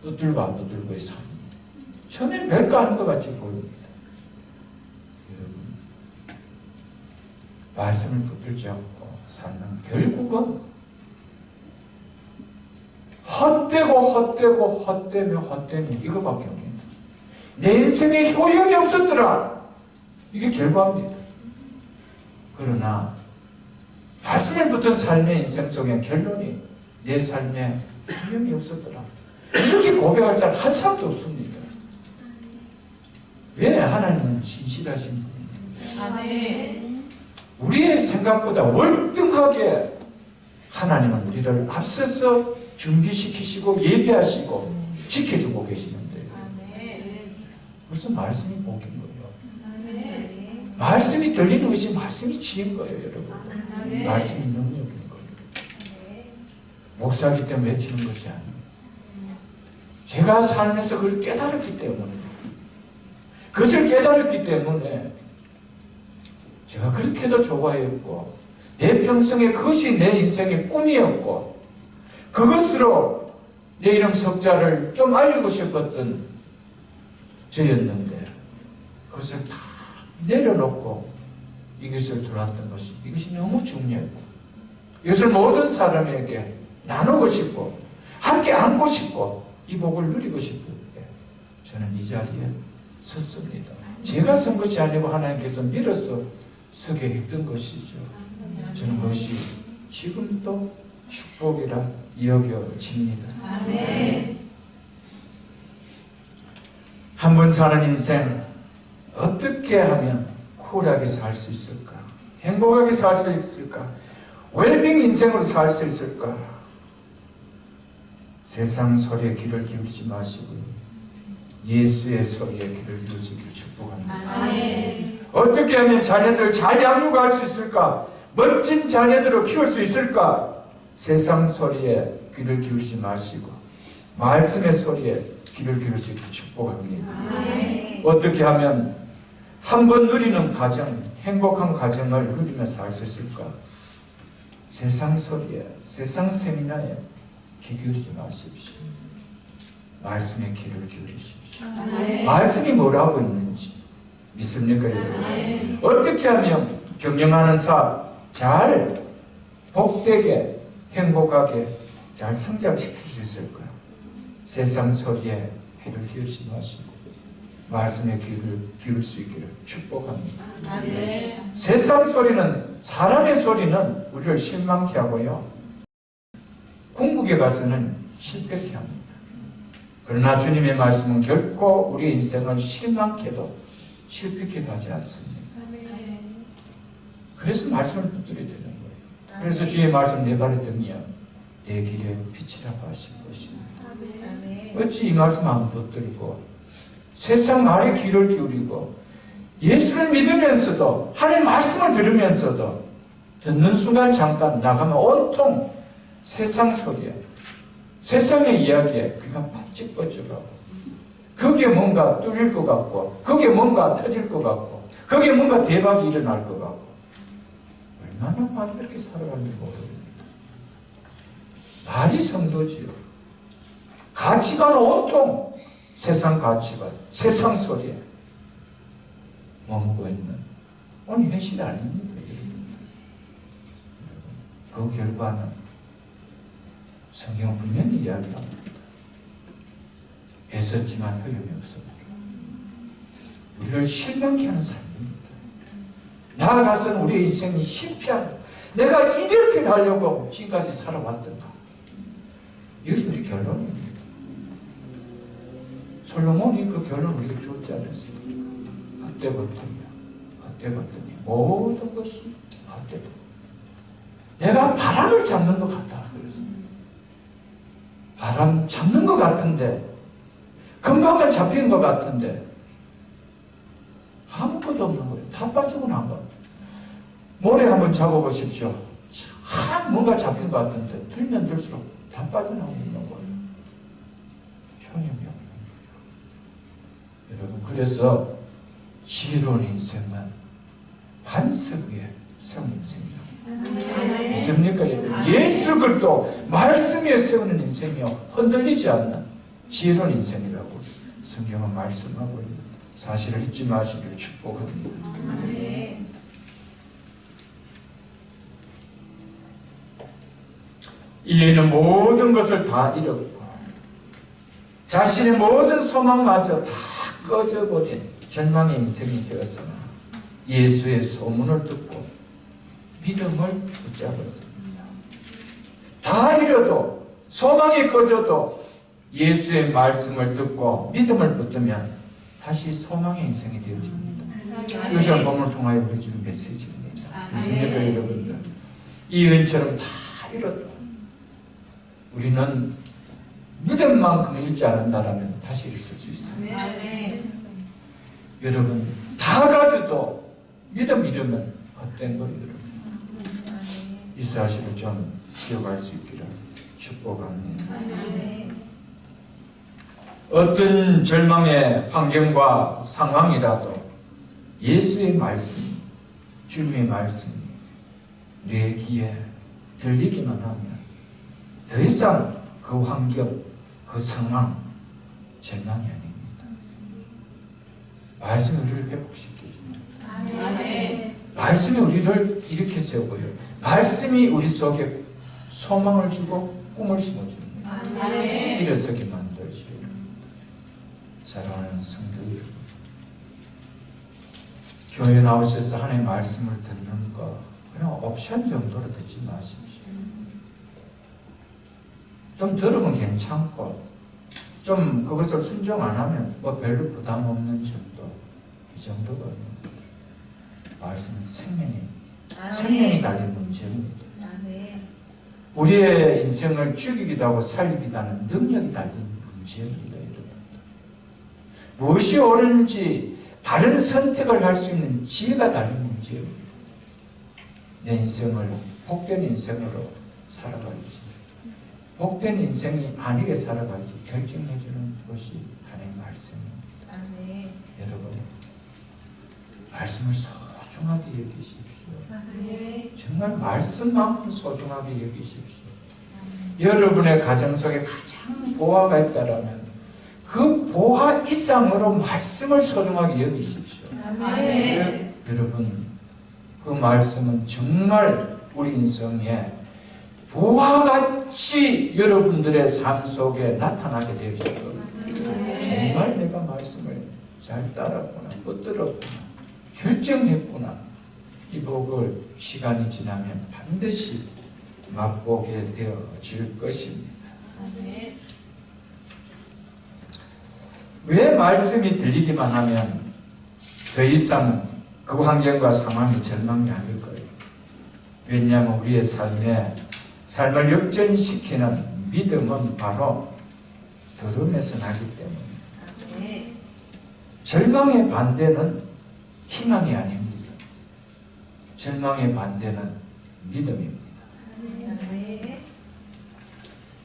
Speaker 1: 떠들고 안 떠들고의 삶. 처음엔 별거 아닌 것 같이 보입니다. 여러분, 말씀을 붙들지 않고 살면 결국은 헛되면 이거밖에 없습니다. 내 인생에 효용이 없었더라. 이게 결과입니다. 그러나 말씀을 붙든 삶의 인생 속에 결론이 내 삶에 효용이 없었더라. 이렇게 고백할 사람 한 사람도 없습니다. 왜? 하나님은 진실하신 분입니다.
Speaker 2: 아멘.
Speaker 1: 우리의 생각보다 월등하게 하나님은 우리를 앞서서 준비시키시고 예비하시고 지켜주고 계시는데
Speaker 2: 아멘.
Speaker 1: 무슨 말씀이 복인 거예요?
Speaker 2: 아멘.
Speaker 1: 말씀이 들리는 것이 말씀이 지은 거예요, 여러분.
Speaker 2: 아멘.
Speaker 1: 말씀이 능력인 거예요. 목사기 때문에 외치는 것이 아니에요. 제가 삶에서 그걸 깨달았기 때문에, 그것을 깨달았기 때문에 제가 그렇게도 좋아했고, 내 평생에 그것이 내 인생의 꿈이었고, 그것으로 내 이름 석자를 좀 알리고 싶었던 저였는데, 그것을 다 내려놓고 이것을 들어왔던 것이, 이것이 너무 중요했고, 이것을 모든 사람에게 나누고 싶고, 함께 안고 싶고, 이 복을 누리고 싶을 때 저는 이 자리에 섰습니다. 제가 선 것이 아니고 하나님께서 밀어서 서게 했던 것이죠. 저는 그것이 지금도 축복이라 여겨집니다.
Speaker 2: 아멘.
Speaker 1: 한 번 사는 인생 어떻게 하면 쿨하게 살 수 있을까? 행복하게 살 수 있을까? 웰빙 인생으로 살 수 있을까? 세상 소리에 귀를 기울이지 마시고 예수의 소리에 귀를 기울이시길 축복합니다.
Speaker 2: 아멘.
Speaker 1: 어떻게 하면 자녀들을 잘 양육할 수 있을까? 멋진 자녀들을 키울 수 있을까? 세상 소리에 귀를 기울이지 마시고 말씀의 소리에 귀를 기울이시길 축복합니다.
Speaker 2: 아멘.
Speaker 1: 어떻게 하면 한 번 누리는 가정, 행복한 가정을 누리면서 살 수 있을까? 세상 소리에, 세상 세미나에 귀 기울이지 마십시오. 말씀에 귀를 기울이십시오.
Speaker 2: 아멘.
Speaker 1: 말씀이 뭐라고 있는지 믿습니까, 여러분? 어떻게 하면 경영하는 사업 잘 복되게 행복하게 잘 성장시킬 수 있을까요? 세상 소리에 귀를 기울이지 마시고 말씀에 귀를 기울 수 있기를 축복합니다.
Speaker 2: 아멘.
Speaker 1: 세상 소리는, 사람의 소리는 우리를 실망케 하고요, 궁극에 가서는 실패케 합니다. 그러나 주님의 말씀은 결코 우리의 인생을 실망케도 실패케도 하지 않습니다. 그래서 말씀을 붙들어야 되는 거예요. 그래서 주의 말씀 내 발에 등이야 내 길에 빛이라고 하신 것입니다. 어찌 이 말씀 안 붙들고 세상 말에 귀를 기울이고 예수를 믿으면서도 하나님의 말씀을 들으면서도 듣는 순간 잠깐 나가면 온통 세상 소리에, 세상의 이야기에 귀가 뻑찍뻑찍하고 거기에 뭔가 뚫릴 것 같고 거기에 뭔가 터질 것 같고 거기에 뭔가 대박이 일어날 것 같고 얼마나 많이 그렇게 살아가는지 모릅니다. 말이 성도지요. 가치관 온통 세상 가치관, 세상 소리에 머무고 있는 오늘 현실이 아닙니다. 그 결과는 성경은 분명히 이야기합니다. 애썼지만 효용이 없습니다. 우리를 실망케 하는 삶입니다. 나아가서는 우리의 인생이 실패하고 내가 이렇게 하려고 지금까지 살아왔던가. 이것이 우리 결론입니다. 솔로몬이 그 결론을 우리에게 줬지 않았습니까? 그때부터냐 모든 것이 그때도 내가 바람을 잡는 것 같다. 그랬습니다. 바람 잡는 것 같은데 금방은 잡힌 것 같은데 아무것도 없는 거예요. 다 빠지고 난 거. 모래 한번 잡아보십시오. 참 뭔가 잡힌 것 같은데 들면 들수록 다 빠져나오고 있는 거예요. 평형이 없는 거예요. 여러분, 그래서 지혜로운 인생은 반석 위에 세운 인생이에요. 있습니까? 예수 그리스도 말씀 위에 세우는 인생이요, 흔들리지 않는 지혜로운 인생이라고 성경은 말씀하고 있는 사실을 잊지 마시기를 축복합니다. 이에는 모든 것을 다 잃었고 자신의 모든 소망마저 다 꺼져버린 절망의 인생이 되었으나 예수의 소문을 듣고 믿음을 붙잡았습니다. 다 잃어도 소망이 꺼져도 예수의 말씀을 듣고 믿음을 붙들면 다시 소망의 인생이 되어집니다. 이것을 본문을 통하여 우리 주는 메시지입니다. 믿습니까 여러분들? 이 은처럼 다 이뤄도 우리는 믿음만큼 잃지 않는다라면 다시 있을 수 있어요. 여러분 다 가지도 믿음 잃으면 헛된 거예요. 이 사실을 좀 기억할 수 있기를 축복합니다. 어떤 절망의 환경과 상황이라도 예수의 말씀, 주님의 말씀이 내 귀에 들리기만 하면 더 이상 그 환경, 그 상황, 절망이 아닙니다. 말씀이 우리를 회복시켜줍니다. 말씀이 우리를 일으켜 세우고요. 말씀이 우리 속에 소망을 주고 꿈을 심어줍니다. 일어서게 만들어주고. 사랑하는 성도 여러분, 교회 나오셔서 하나님의 말씀을 듣는 거 그냥 옵션 정도로 듣지 마십시오. 좀 들으면 괜찮고 좀 그것을 순종 안 하면 뭐 별로 부담 없는 정도, 이 정도거든요. 말씀은 생명이 달린 문제입니다. 우리의 인생을 죽이기도 하고 살리기도 하는 능력이 달린 문제입니다. 여러분. 무엇이 옳은지 바른 선택을 할 수 있는 지혜가 달린 문제입니다. 내 인생을 복된 인생으로 살아가야지, 복된 인생이 아니게 살아가야지 결정해주는 것이 하나님의 말씀입니다. 여러분, 말씀을 소중하게 여기십시오. 정말 말씀만큼 소중하게 여기십시오. 여러분의 가정 속에 가장 보화가 있다라면 그 보화 이상으로 말씀을 소중하게 여기십시오. 여러분, 그 말씀은 정말 우리 인생에 보화같이 여러분들의 삶 속에 나타나게 되실 겁니다. 정말 내가 말씀을 잘 따랐구나, 붙들었구나, 결정했구나. 이 복을 시간이 지나면 반드시 맛보게 되어질 것입니다. 왜 말씀이 들리기만 하면 더 이상 그 환경과 상황이 절망이 아닐 거예요? 왜냐하면 우리의 삶을 역전시키는 믿음은 바로 들음에서 나기 때문에. 절망의 반대는 희망이 아닙니다. 절망의 반대는 믿음입니다.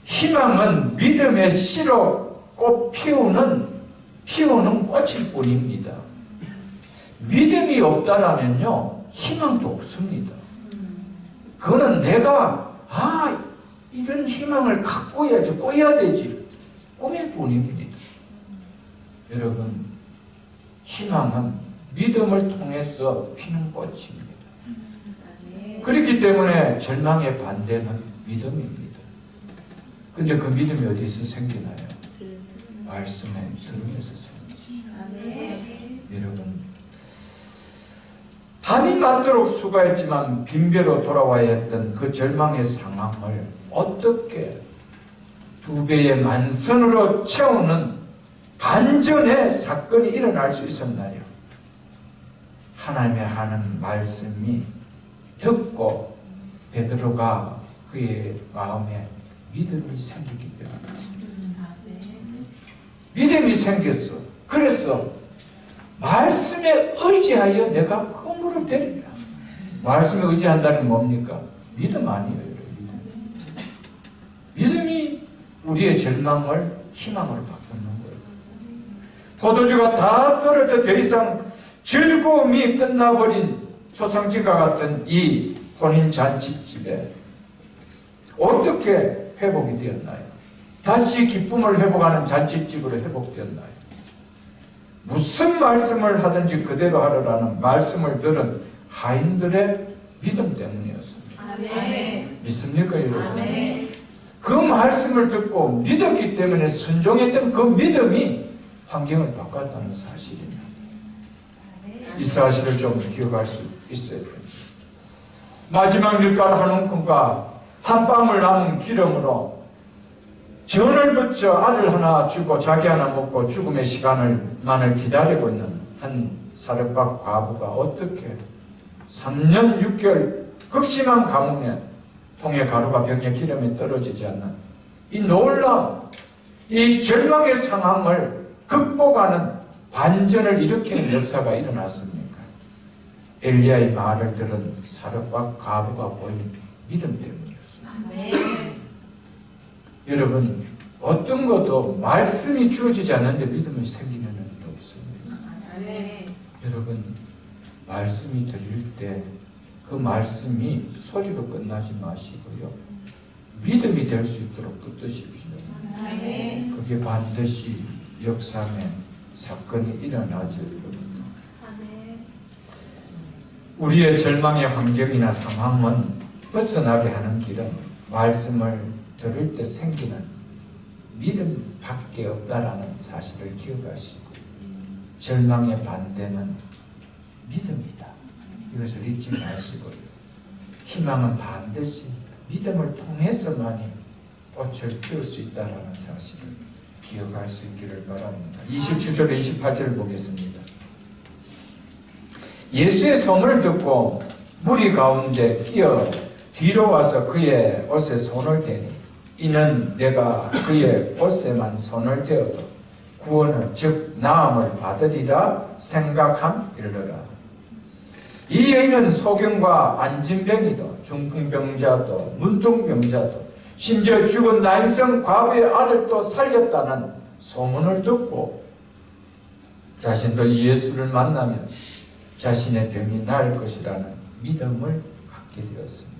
Speaker 1: 희망은 믿음의 씨로 꽃 피우는 꽃일 뿐입니다. 믿음이 없다라면요, 희망도 없습니다. 그거는 내가 이런 희망을 갖고 해야지, 꿔야 되지, 꿈일 뿐입니다. 여러분, 희망은 믿음을 통해서 피는 꽃입니다. 그렇기 때문에 절망의 반대는 믿음입니다. 근데 그 믿음이 어디서 생기나요? 말씀에 들으면서 생기죠. 여러분, 밤이 맞도록 수고했지만 빈배로 돌아와야 했던 그 절망의 상황을 어떻게 2배의 만선으로 채우는 반전의 사건이 일어날 수 있었나요? 하나님의 하는 말씀이 듣고 베드로가 그의 마음에 믿음이 생기기 때문입니다. 믿음이 생겼어. 그래서 말씀에 의지하여 내가 그물을 때린다. 말씀에 의지한다는 게 뭡니까? 믿음 아니에요. 믿음이 우리의 절망을 희망으로 바꾸는 거예요. 포도주가 다 떨어져 더 이상 즐거움이 끝나버린 초상집과 같은 이 혼인잔치집에 어떻게 회복이 되었나요? 다시 기쁨을 회복하는 잔치집으로 회복되었나요? 무슨 말씀을 하든지 그대로 하라라는 말씀을 들은 하인들의 믿음 때문이었습니다. 믿습니까, 여러분? 그 말씀을 듣고 믿었기 때문에 순종했던 그 믿음이 환경을 바꿨다는 사실입니다. 이 사실을 좀 기억할 수 있어야 됩니다. 마지막 밀가루 한 움큼과 한 방울 남은 기름으로 전을 붙여 아들 하나 주고 자기 하나 먹고 죽음의 시간만을 기다리고 있는 한 사렙과 과부가 어떻게 3년 6개월 극심한 가뭄에 통에 가루가 병에 기름이 떨어지지 않는 이 놀라운 이 절망의 상황을 극복하는 반전을 일으키는 역사가 일어났습니까? 엘리야의 말을 들은 사렙과 과부가 보인 믿음 때문이었습니다. 여러분, 어떤 것도 말씀이 주어지지 않는데 믿음이 생기는 일도 없습니다. 여러분, 말씀이 들릴 때 그 말씀이 소리로 끝나지 마시고요, 믿음이 될 수 있도록 붙드십시오. 그게 반드시 역사의 사건이 일어나질 겁니다. 우리의 절망의 환경이나 상황은 벗어나게 하는 길은 말씀을 들을 때 생기는 믿음밖에 없다라는 사실을 기억하시고, 절망의 반대는 믿음이다. 이것을 잊지 마시고요. 희망은 반드시 믿음을 통해서만이 꽃을 피울 수 있다라는 사실을 기억할 수 있기를 바랍니다. 27절 28절을 보겠습니다. 예수의 소문을 듣고 무리 가운데 끼어 뒤로 와서 그의 옷에 손을 대니 이는 내가 그의 옷에만 손을 대어도 구원을 즉 나음을 받으리라 생각함이르라. 이 여인은 소경과 안진병이도 중풍병자도 문둥병자도 심지어 죽은 나인성 과부의 아들도 살렸다는 소문을 듣고 자신도 예수를 만나면 자신의 병이 나을 것이라는 믿음을 갖게 되었습니다.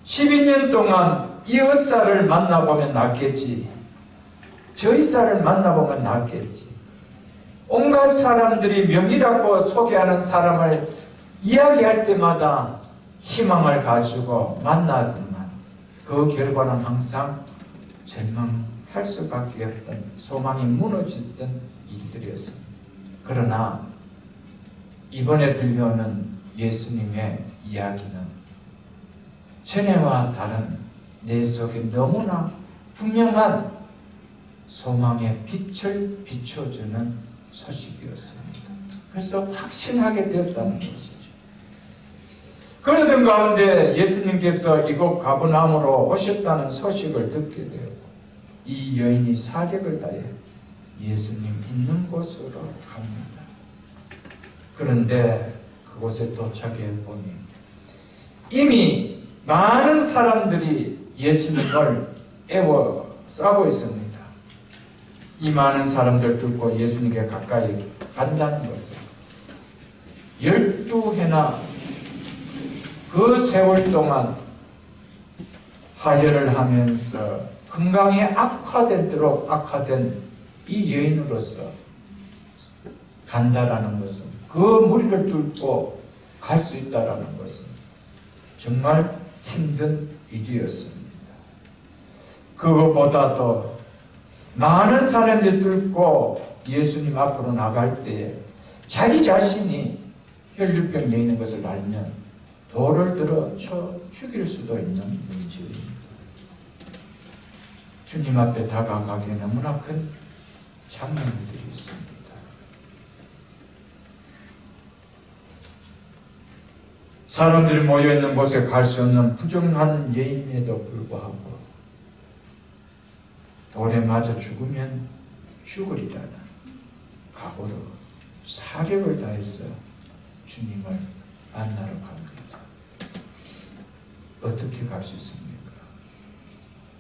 Speaker 1: 12년 동안 이 의사를 만나보면 낫겠지, 저 의사를 만나보면 낫겠지, 온갖 사람들이 명이라고 소개하는 사람을 이야기할 때마다 희망을 가지고 만나더만 그 결과는 항상 절망할 수밖에 없던, 소망이 무너졌던 일들이었습니다. 그러나 이번에 들려오는 예수님의 이야기는 전에와 다른 내 속에 너무나 분명한 소망의 빛을 비춰주는 소식이었습니다. 그래서 확신하게 되었다는 것이죠. 그러던 가운데 예수님께서 이곳 가버나움으로 오셨다는 소식을 듣게 되었고, 이 여인이 사력을 다해 예수님 있는 곳으로 갑니다. 그런데 그곳에 도착해 보니 이미 많은 사람들이 예수님을 애워싸고 있습니다. 이 많은 사람들 듣고 예수님께 가까이 간다는 것은 12해나 그 세월 동안 하혈을 하면서 건강이 악화되도록 악화된 이 여인으로서 간다라는 것은, 그 무리를 뚫고 갈 수 있다라는 것은 정말 힘든 일이었습니다. 그것보다도 많은 사람들이 뚫고 예수님 앞으로 나갈 때에 자기 자신이 혈류병에 있는 것을 알면 돌을 들어 쳐 죽일 수도 있는 문제입니다. 주님 앞에 다가가기에 너무나 큰 장면들이 있습니다. 사람들이 모여있는 곳에 갈 수 없는 부정한 여인에도 불구하고 돌에 맞아 죽으면 죽으리라는 각오로 사력을 다해서 주님을 만나러 갑니다. 어떻게 갈 수 있습니까?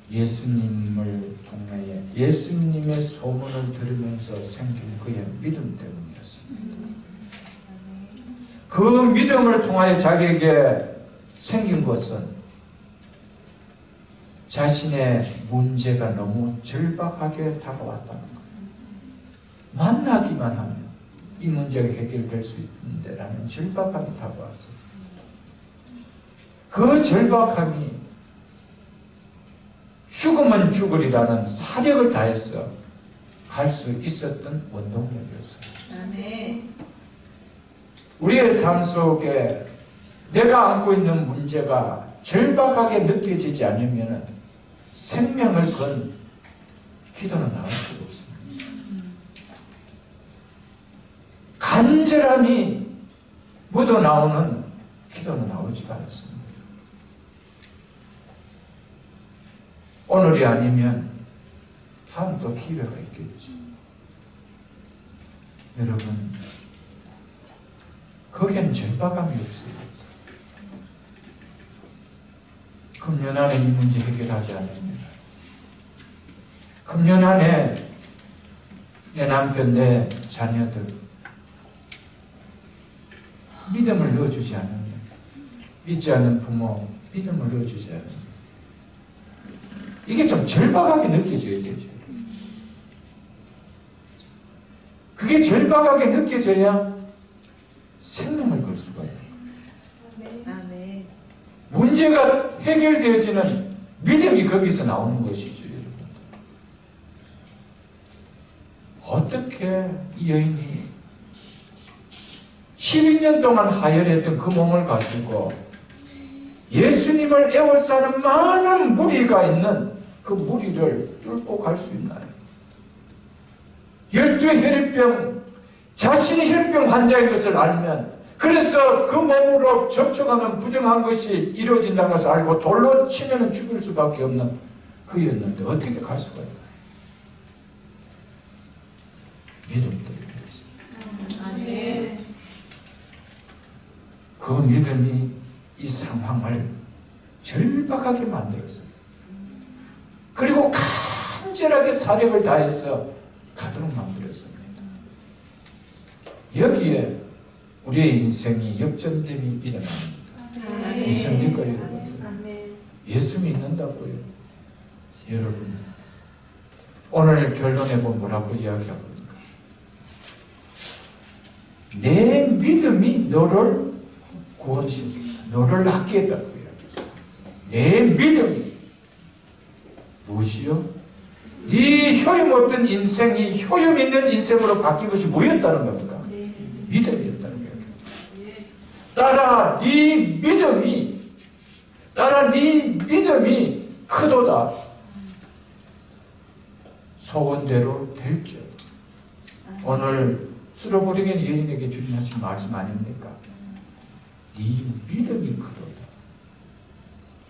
Speaker 1: 예수님을 통하여 예수님의 소문을 들으면서 생긴 그의 믿음 때문이었습니다. 그 믿음을 통하여 자기에게 생긴 것은 자신의 문제가 너무 절박하게 다가왔다는 거예요. 만나기만 하면 이 문제가 해결될 수 있는데라는 절박함이 다가왔어요. 그 절박함이 죽으면 죽으리라는 사력을 다해서 갈 수 있었던 원동력이었어요.
Speaker 2: 아멘.
Speaker 1: 우리의 삶 속에 내가 안고 있는 문제가 절박하게 느껴지지 않으면 생명을 건 기도는 나올 수가 없습니다. 간절함이 묻어나오는 기도는 나오지가 않습니다. 오늘이 아니면 다음 또 기회가 있겠죠. 여러분, 거기에는 절박함이 없어요. 금년 안에 이 문제 해결하지 않으면, 금년 안에 내 남편, 내 자녀들 믿음을 넣어주지 않으면, 믿지 않는 부모 믿음을 넣어주지 않으면, 이게 좀 절박하게 느껴져야 되죠. 그게 절박하게 느껴져야 생명을 걸 수가 있어요.
Speaker 2: 아멘.
Speaker 1: 문제가 해결되어지는 믿음이 거기서 나오는 것이죠, 여러분. 어떻게 이 여인이 12년 동안 하혈했던 그 몸을 가지고 예수님을 애워싸는 많은 무리가 있는 그 무리를 뚫고 갈 수 있나요? 12의 혈병, 자신이 혈병 환자인 것을 알면, 그래서 그 몸으로 접촉하면 부정한 것이 이루어진다는 것을 알고 돌로 치면 죽을 수밖에 없는 그였는데 어떻게 갈 수가 있나요? 믿음 때문에.
Speaker 2: 아멘.
Speaker 1: 그 믿음이 이 상황을 절박하게 만들었습니다. 그리고 간절하게 사력을 다해서 가도록 만들었습니다. 여기에 우리의 인생이 역전됨이 일어납니다. 믿습니까, 여러분? 예수 믿는다고요. 여러분, 오늘 결론해 보면 뭐라고 이야기합니까? 내 믿음이 너를 구원시킨다. 너를 낫게 했다고 이야기합니다. 내 믿음이 무엇이요? 네 효용 없던 인생이 효용 있는 인생으로 바뀐 것이 뭐였다는 겁니까? 믿음이었다는 거예요. 따라 네 믿음이 크도다. 소원대로 될지어다. 오늘 쓸어버리는 여인에게 주님 하신 말씀 아닙니까? 네 믿음이 크도다.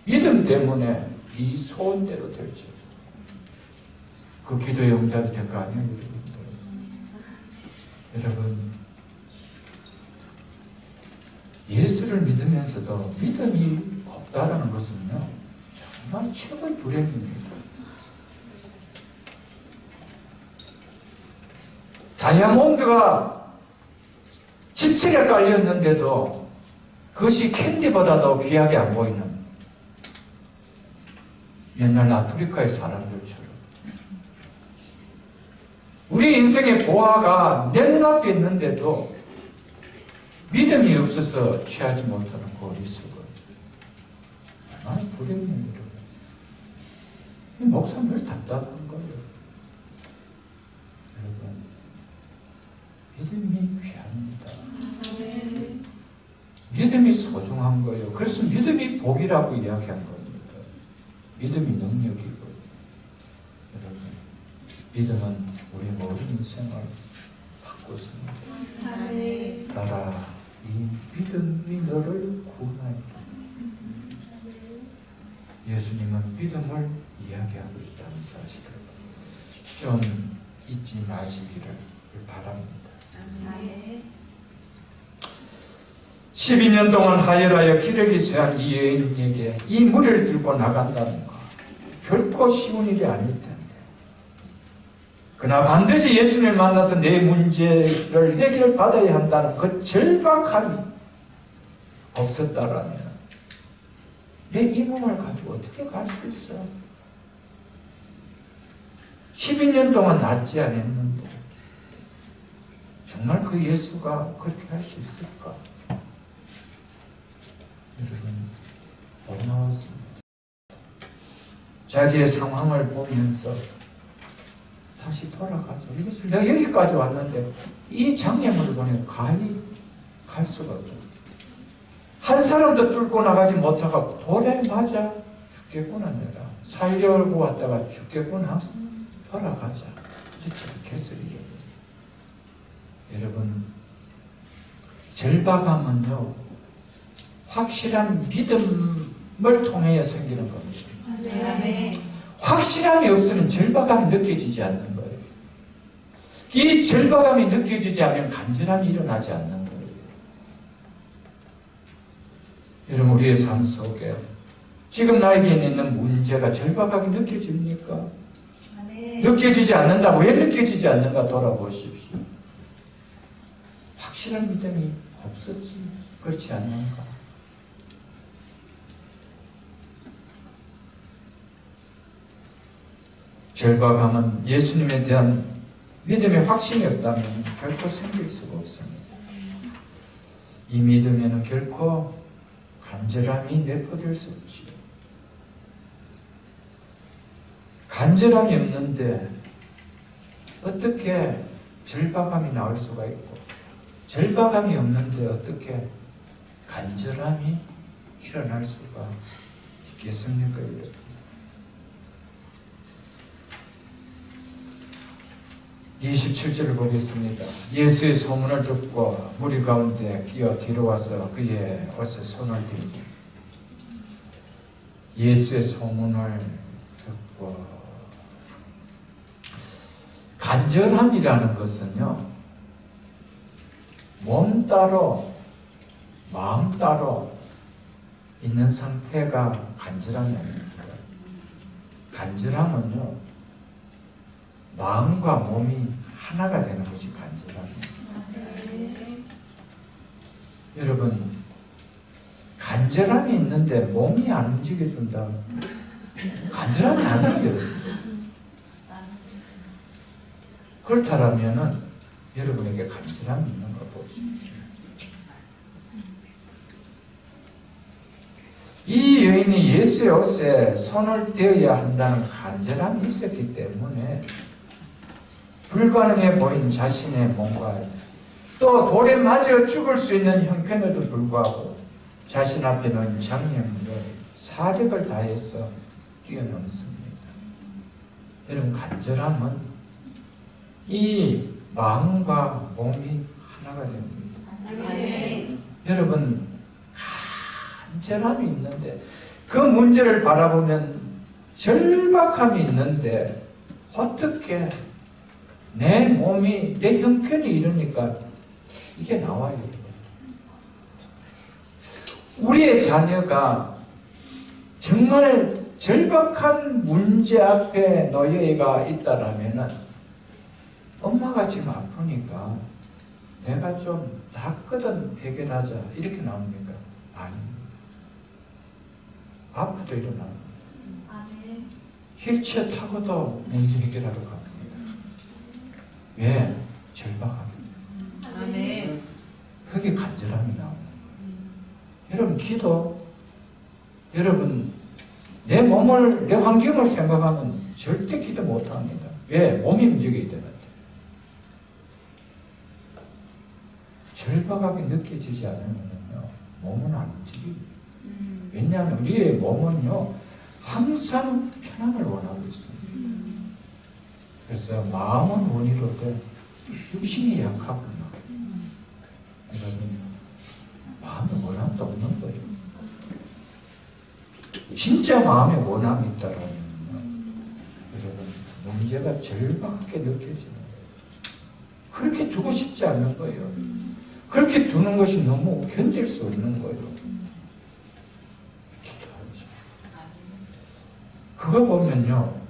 Speaker 1: 믿음 때문에 네 소원대로 될지어다. 그 기도의 응답이 된 거 아니에요, 여러분들? 여러분, 예수를 믿으면서도 믿음이 없다라는 것은요, 정말 최고의 불행입니다. 다이아몬드가 지층에 깔렸는데도 그것이 캔디보다도 귀하게 안 보이는 옛날 아프리카의 사람들처럼 우리 인생의 보화가 내 눈앞에 있는데도 믿음이 없어서 취하지 못하는 그 어리석은 얼마나 불행해요. 이 목사님 늘 답답한 거예요. 여러분, 믿음이 귀합니다. 믿음이 소중한 거예요. 그래서 믿음이 복이라고 이야기한 겁니다. 믿음이 능력이고, 여러분, 믿음은 우리 모든 인생을 바꾸습니다. 따라 이 믿음이 너를 구원하리라. 예수님은 믿음을 이야기하고 있다는 사실을 좀 잊지 마시기를 바랍니다. 12년 동안 하혈하여 기력이 쇠한 이 여인에게 이 무리를 들고 나간다는 것, 결코 쉬운 일이 아닐 텐데, 그러나 반드시 예수님을 만나서 내 문제를 해결받아야 한다는 그 절박함이 없었다라면 내 이 몸을 가지고 어떻게 갈 수 있어? 12년 동안 낫지 않았는데 정말 그 예수가 그렇게 할 수 있을까? 여러분, 못 나왔습니다. 자기의 상황을 보면서 다시 돌아가죠. 이것을 내가 여기까지 왔는데 이 장애물을 보니 가히 갈 수가 없죠. 한 사람도 뚫고 나가지 못하고 돌에 맞아 죽겠구나 내가. 살려고 왔다가 죽겠구나. 돌아가자. 그렇지 않겠어요? 여러분, 절박함은요, 확실한 믿음을 통해 생기는 겁니다.
Speaker 2: 아멘.
Speaker 1: 확실함이 없으면 절박함이 느껴지지 않는 거예요. 이 절박함이 느껴지지 않으면 간절함이 일어나지 않는 거예요. 여러분, 우리의 삶 속에 지금 나에게 있는 문제가 절박하게 느껴집니까?
Speaker 2: 아멘.
Speaker 1: 느껴지지 않는다. 왜 느껴지지 않는가 돌아보십시오. 확실한 믿음이 없었지. 그렇지 않는가? 절박함은 예수님에 대한 믿음의 확신이 없다면 결코 생길 수가 없습니다. 이 믿음에는 결코 간절함이 내포될 수 없지요. 간절함이 없는데 어떻게 절박함이 나올 수가 있고, 절박함이 없는데 어떻게 간절함이 일어날 수가 있겠습니까? 27절을 보겠습니다. 예수의 소문을 듣고 무리 가운데 끼어 뒤로 와서 그의 옷에 손을 대고, 예수의 소문을 듣고, 간절함이라는 것은요, 몸 따로 마음 따로 있는 상태가 간절함이 아닙니다. 간절함은요, 마음과 몸이 하나가 되는 것이 간절함입니다. 여러분, 간절함이 있는데 몸이 안 움직여준다. 간절함이 아니에요. 그렇다면은 여러분에게 간절함이 있는 거 보십시오. 이 여인이 예수의 옷에 손을 대어야 한다는 간절함이 있었기 때문에 불가능해 보인 자신의 몸과 또 돌에 맞아 죽을 수 있는 형편에도 불구하고 자신 앞에 놓인 장애물을 사력을 다해서 뛰어넘습니다. 여러분, 간절함은 이 마음과 몸이 하나가 됩니다.
Speaker 2: 아멘.
Speaker 1: 여러분, 간절함이 있는데 그 문제를 바라보면 절박함이 있는데 어떻게 내 몸이, 내 형편이 이러니까 이게 나와요. 우리의 자녀가 정말 절박한 문제 앞에 놓여가 있다라면은 엄마가 지금 아프니까 내가 좀 낫거든 해결하자 이렇게 나옵니까? 아닙니다. 아프도 일어납니다.
Speaker 2: 아멘.
Speaker 1: 휠체어 타고도 문제 해결하러 갑니다. 왜? 절박합니다.
Speaker 2: 아멘.
Speaker 1: 그게 간절함이 나옵니다. 여러분, 기도, 여러분, 내 몸을, 내 환경을 생각하면 절대 기도 못합니다. 왜? 몸이 움직이기 때문에. 절박하게 느껴지지 않으면요, 몸은 안 움직입니다. 왜냐하면 우리의 몸은요, 항상 편안을 원하고 있습니다. 그래서 마음은 원이로되 육신이 약하구나. 여러분, 마음에 원함도 없는 거예요. 진짜 마음에 원함이 있다라면 여러분, 문제가 절박하게 느껴지는 거예요. 그렇게 두고 싶지 않는 거예요. 그렇게 두는 것이 너무 견딜 수 없는 거예요. 기도하죠. 그거 보면요,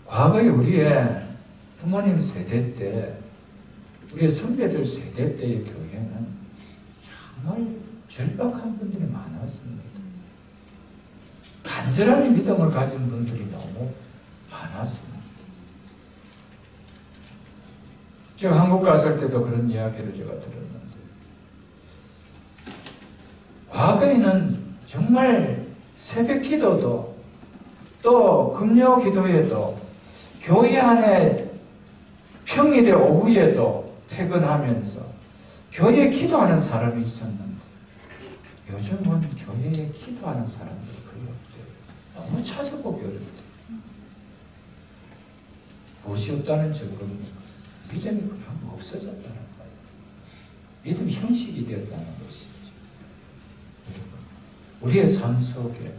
Speaker 1: 과거에 우리의 부모님 세대 때, 우리의 선배들 세대 때의 교회는 정말 절박한 분들이 많았습니다. 간절한 믿음을 가진 분들이 너무 많았습니다. 제가 한국 갔을 때도 그런 이야기를 제가 들었는데, 과거에는 정말 새벽 기도도 또 금요 기도에도 교회 안에 평일에 오후에도 퇴근하면서 교회에 기도하는 사람이 있었는데 요즘은 교회에 기도하는 사람들이 거의 거의 없대요. 너무 찾아보기 어렵대요. 무엇이 없다는 증거는 믿음이 그냥 없어졌다는 거예요. 믿음이 형식이 되었다는 것이죠. 우리의 삶 속에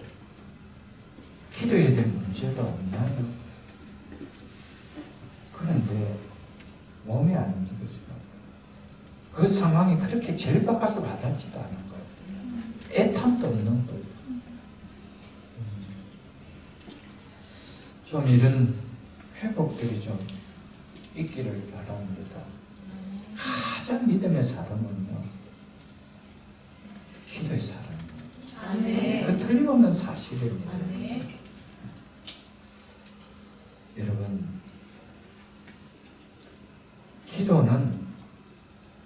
Speaker 1: 기도에 대한 문제가 없나요? 그런데 몸이 안 움직여지고 그 상황이 그렇게 절박하게 와닿지도 않은 거예요. 애탐도 없는 거예요. 좀 이런 회복들이 좀 있기를 바랍니다. 가장 믿음의 사람은요, 기도의 사람이에요.
Speaker 2: 아멘.
Speaker 1: 그 틀림없는 사실입니다.
Speaker 2: 아멘.
Speaker 1: 여러분, 기도는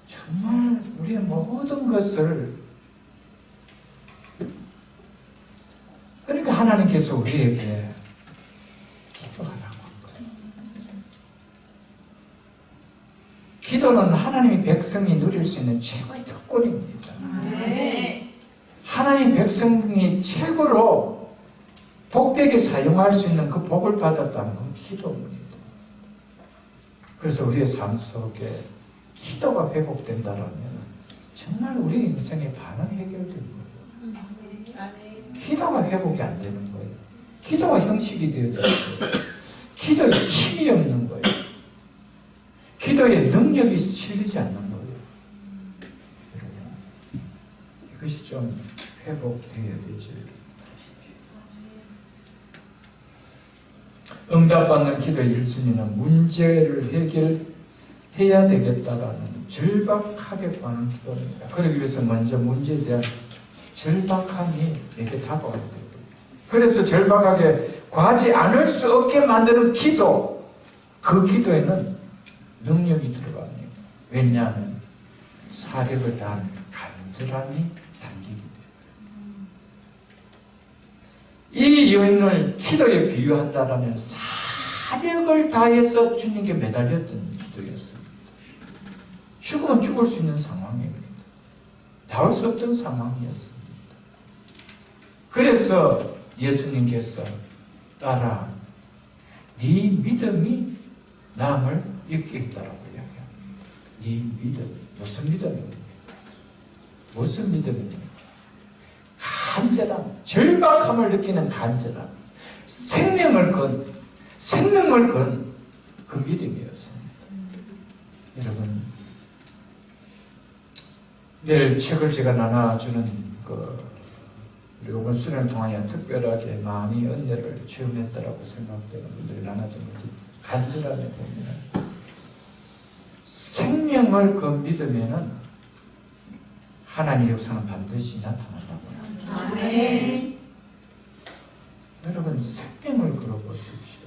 Speaker 1: 정말 우리의 모든 것을, 그러니까 하나님께서 우리에게 기도하라고 한 거예요. 기도는 하나님의 백성이 누릴 수 있는 최고의 특권입니다.
Speaker 2: 아멘.
Speaker 1: 하나님 백성이 최고로 복되게 사용할 수 있는 그 복을 받았다는 건 기도입니다. 그래서 우리의 삶 속에 기도가 회복된다면 정말 우리 인생의 반은 해결된 거예요.
Speaker 2: 아멘.
Speaker 1: 기도가 회복이 안 되는 거예요. 기도가 형식이 되어져 있는 거예요. 기도에 힘이 없는 거예요. 기도에 능력이 실리지 않는 거예요. 여러분, 이것이 좀 회복되어야 되죠. 응답받는 기도의 1순위는 문제를 해결해야 되겠다라는 절박하게 구하는 기도입니다. 그러기 위해서 먼저 문제에 대한 절박함이 내게 다가와야 돼요. 그래서 절박하게 구하지 않을 수 없게 만드는 기도, 그 기도에는 능력이 들어갑니다. 왜냐하면 사력을 다한 간절함이 담기기 때문에. 이 여인을 기도에 비유한다면 사력을 다해서 주님께 매달렸던 기도였습니다. 죽으면 죽을 수 있는 상황입니다. 나올 수 없던 상황이었습니다. 그래서 예수님께서 따라 네 믿음이 남을 잊게 했다라고 이야기합니다. 네 믿음, 무슨 믿음입니까? 무슨 믿음입니까? 간절함, 절박함을 느끼는 간절함, 생명을 건 그 믿음이었습니다. 여러분, 내일 책을 제가 나눠주는 우리 이번 수련을 통하여 특별하게 많이 은혜를 체험했다라고 생각되는 분들이 나눠주는 간절함에 보면 생명을 그 믿음에는 하나님의 역사는 반드시 나타난다고 합니다.
Speaker 2: 아멘.
Speaker 1: 여러분, 생명을 걸어보십시오.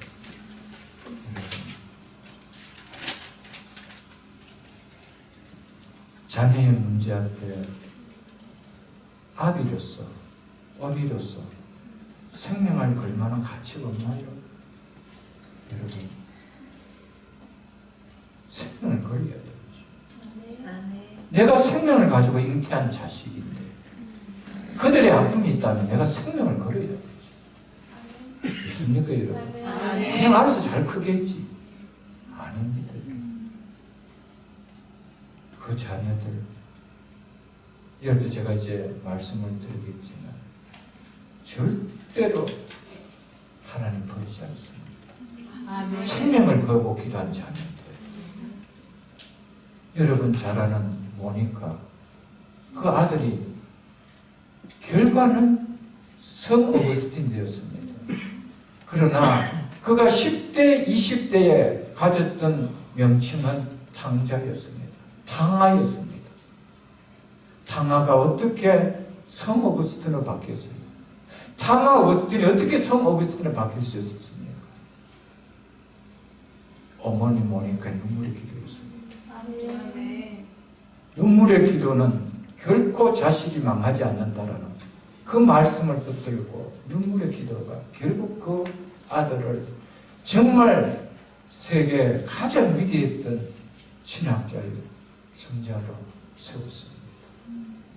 Speaker 1: 자녀의 문제 앞에 아비로서, 어미로서 생명을 걸 만한 가치가 없나요? 여러분, 생명을 걸어야 되죠.
Speaker 2: 아멘.
Speaker 1: 내가 생명을 가지고 잉태한 자식인데 그들의 아픔이 있다면 내가 생명을 걸어야 되죠. 믿습니까, 여러분? 그냥 알아서 잘 크겠지. 아닙니다. 그 자녀들, 이럴 제가 이제 말씀을 드리겠지만 절대로 하나님 버리지 않습니다.
Speaker 2: 아멘.
Speaker 1: 생명을 걸고 기도한 자녀들. 여러분 잘 아는 모니카, 그 아들이 결과는 성 어거스틴 되었습니다. 그러나 그가 10대, 20대에 가졌던 명칭은 탕자였습니다. 탕아였습니다. 탕아가 어떻게 성 어거스틴으로 바뀌었어요? 탕아 어거스틴이 어떻게 성 어거스틴으로 바뀔 수 있었습니까? 어머니 모니카 눈물의 기도였습니다.
Speaker 2: 아멘.
Speaker 1: 눈물의 기도는 결코 자식이 망하지 않는다라는 그 말씀을 붙들고 눈물의 기도가 결국 그 아들을 정말 세계 가장 위대했던 신학자의 성자로 세웠습니다.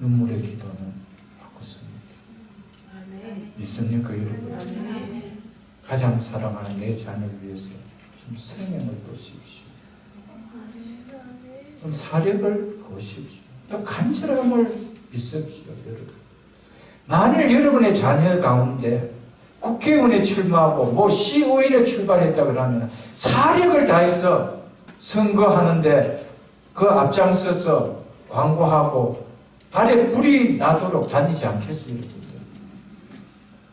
Speaker 1: 눈물의 기도는 바꿨습니다.
Speaker 2: 아멘.
Speaker 1: 믿습니까, 여러분? 가장 사랑하는 내 자녀를 위해서 좀 생명을 보십시오. 좀 사력을 보십시오. 좀 간절함을 있으십시오, 여러분. 만일 여러분의 자녀 가운데 국회의원에 출마하고 뭐 시의원에 출발했다 그러면 사력을 다해서 선거하는데 그 앞장서서 광고하고 발에 불이 나도록 다니지 않겠어요, 여러분들?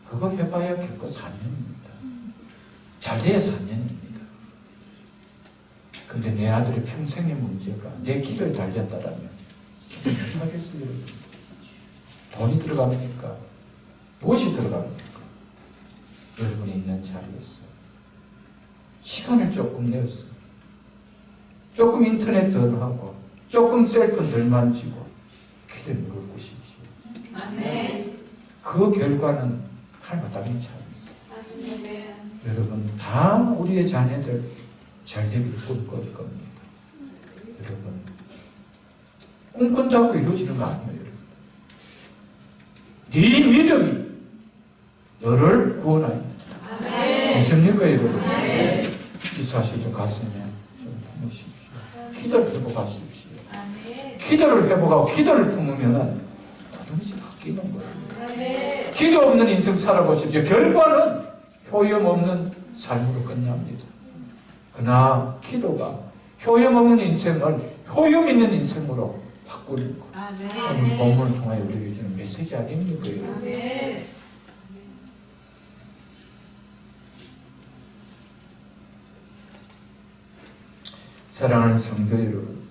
Speaker 1: 그거 해봐야 결코 4년입니다. 잘돼야 4년입니다. 근데 내 아들의 평생의 문제가 내 기도에 달렸다라면 기도 못하겠어요, 여러분? 돈이 들어갑니까? 무엇이 들어갑니까? 여러분이 있는 자리에서 시간을 조금 내서 조금 인터넷 덜 하고 조금 셀폰 덜 만지고 기도에 무릎 꿇으십시오. 그 결과는 할마당의 차입니다. 여러분 다 우리의 자녀들 잘 되기를 꿈꿀 겁니다. 여러분 꿈꾼다고 이루어지는 거 아니에요. 여러분. 네 믿음이 너를 구원하리라. 믿습니까, 여러분? 이 사실 좀 가슴에 좀 품으십시오. 기도를 회복하십시오. 기도를 회복하고 기도를 품으면 동시 바뀌는 거예요. 기도 없는 인생 살아보십시오. 결과는 효용 없는 삶으로 끝납니다. 그러나 기도가 효용 없는 인생을 효용 있는 인생으로 바꾸는 것. 오늘 본문을 통하여 우리에게 주는 메시지 아닙니까? 사랑하는 성도 여러분,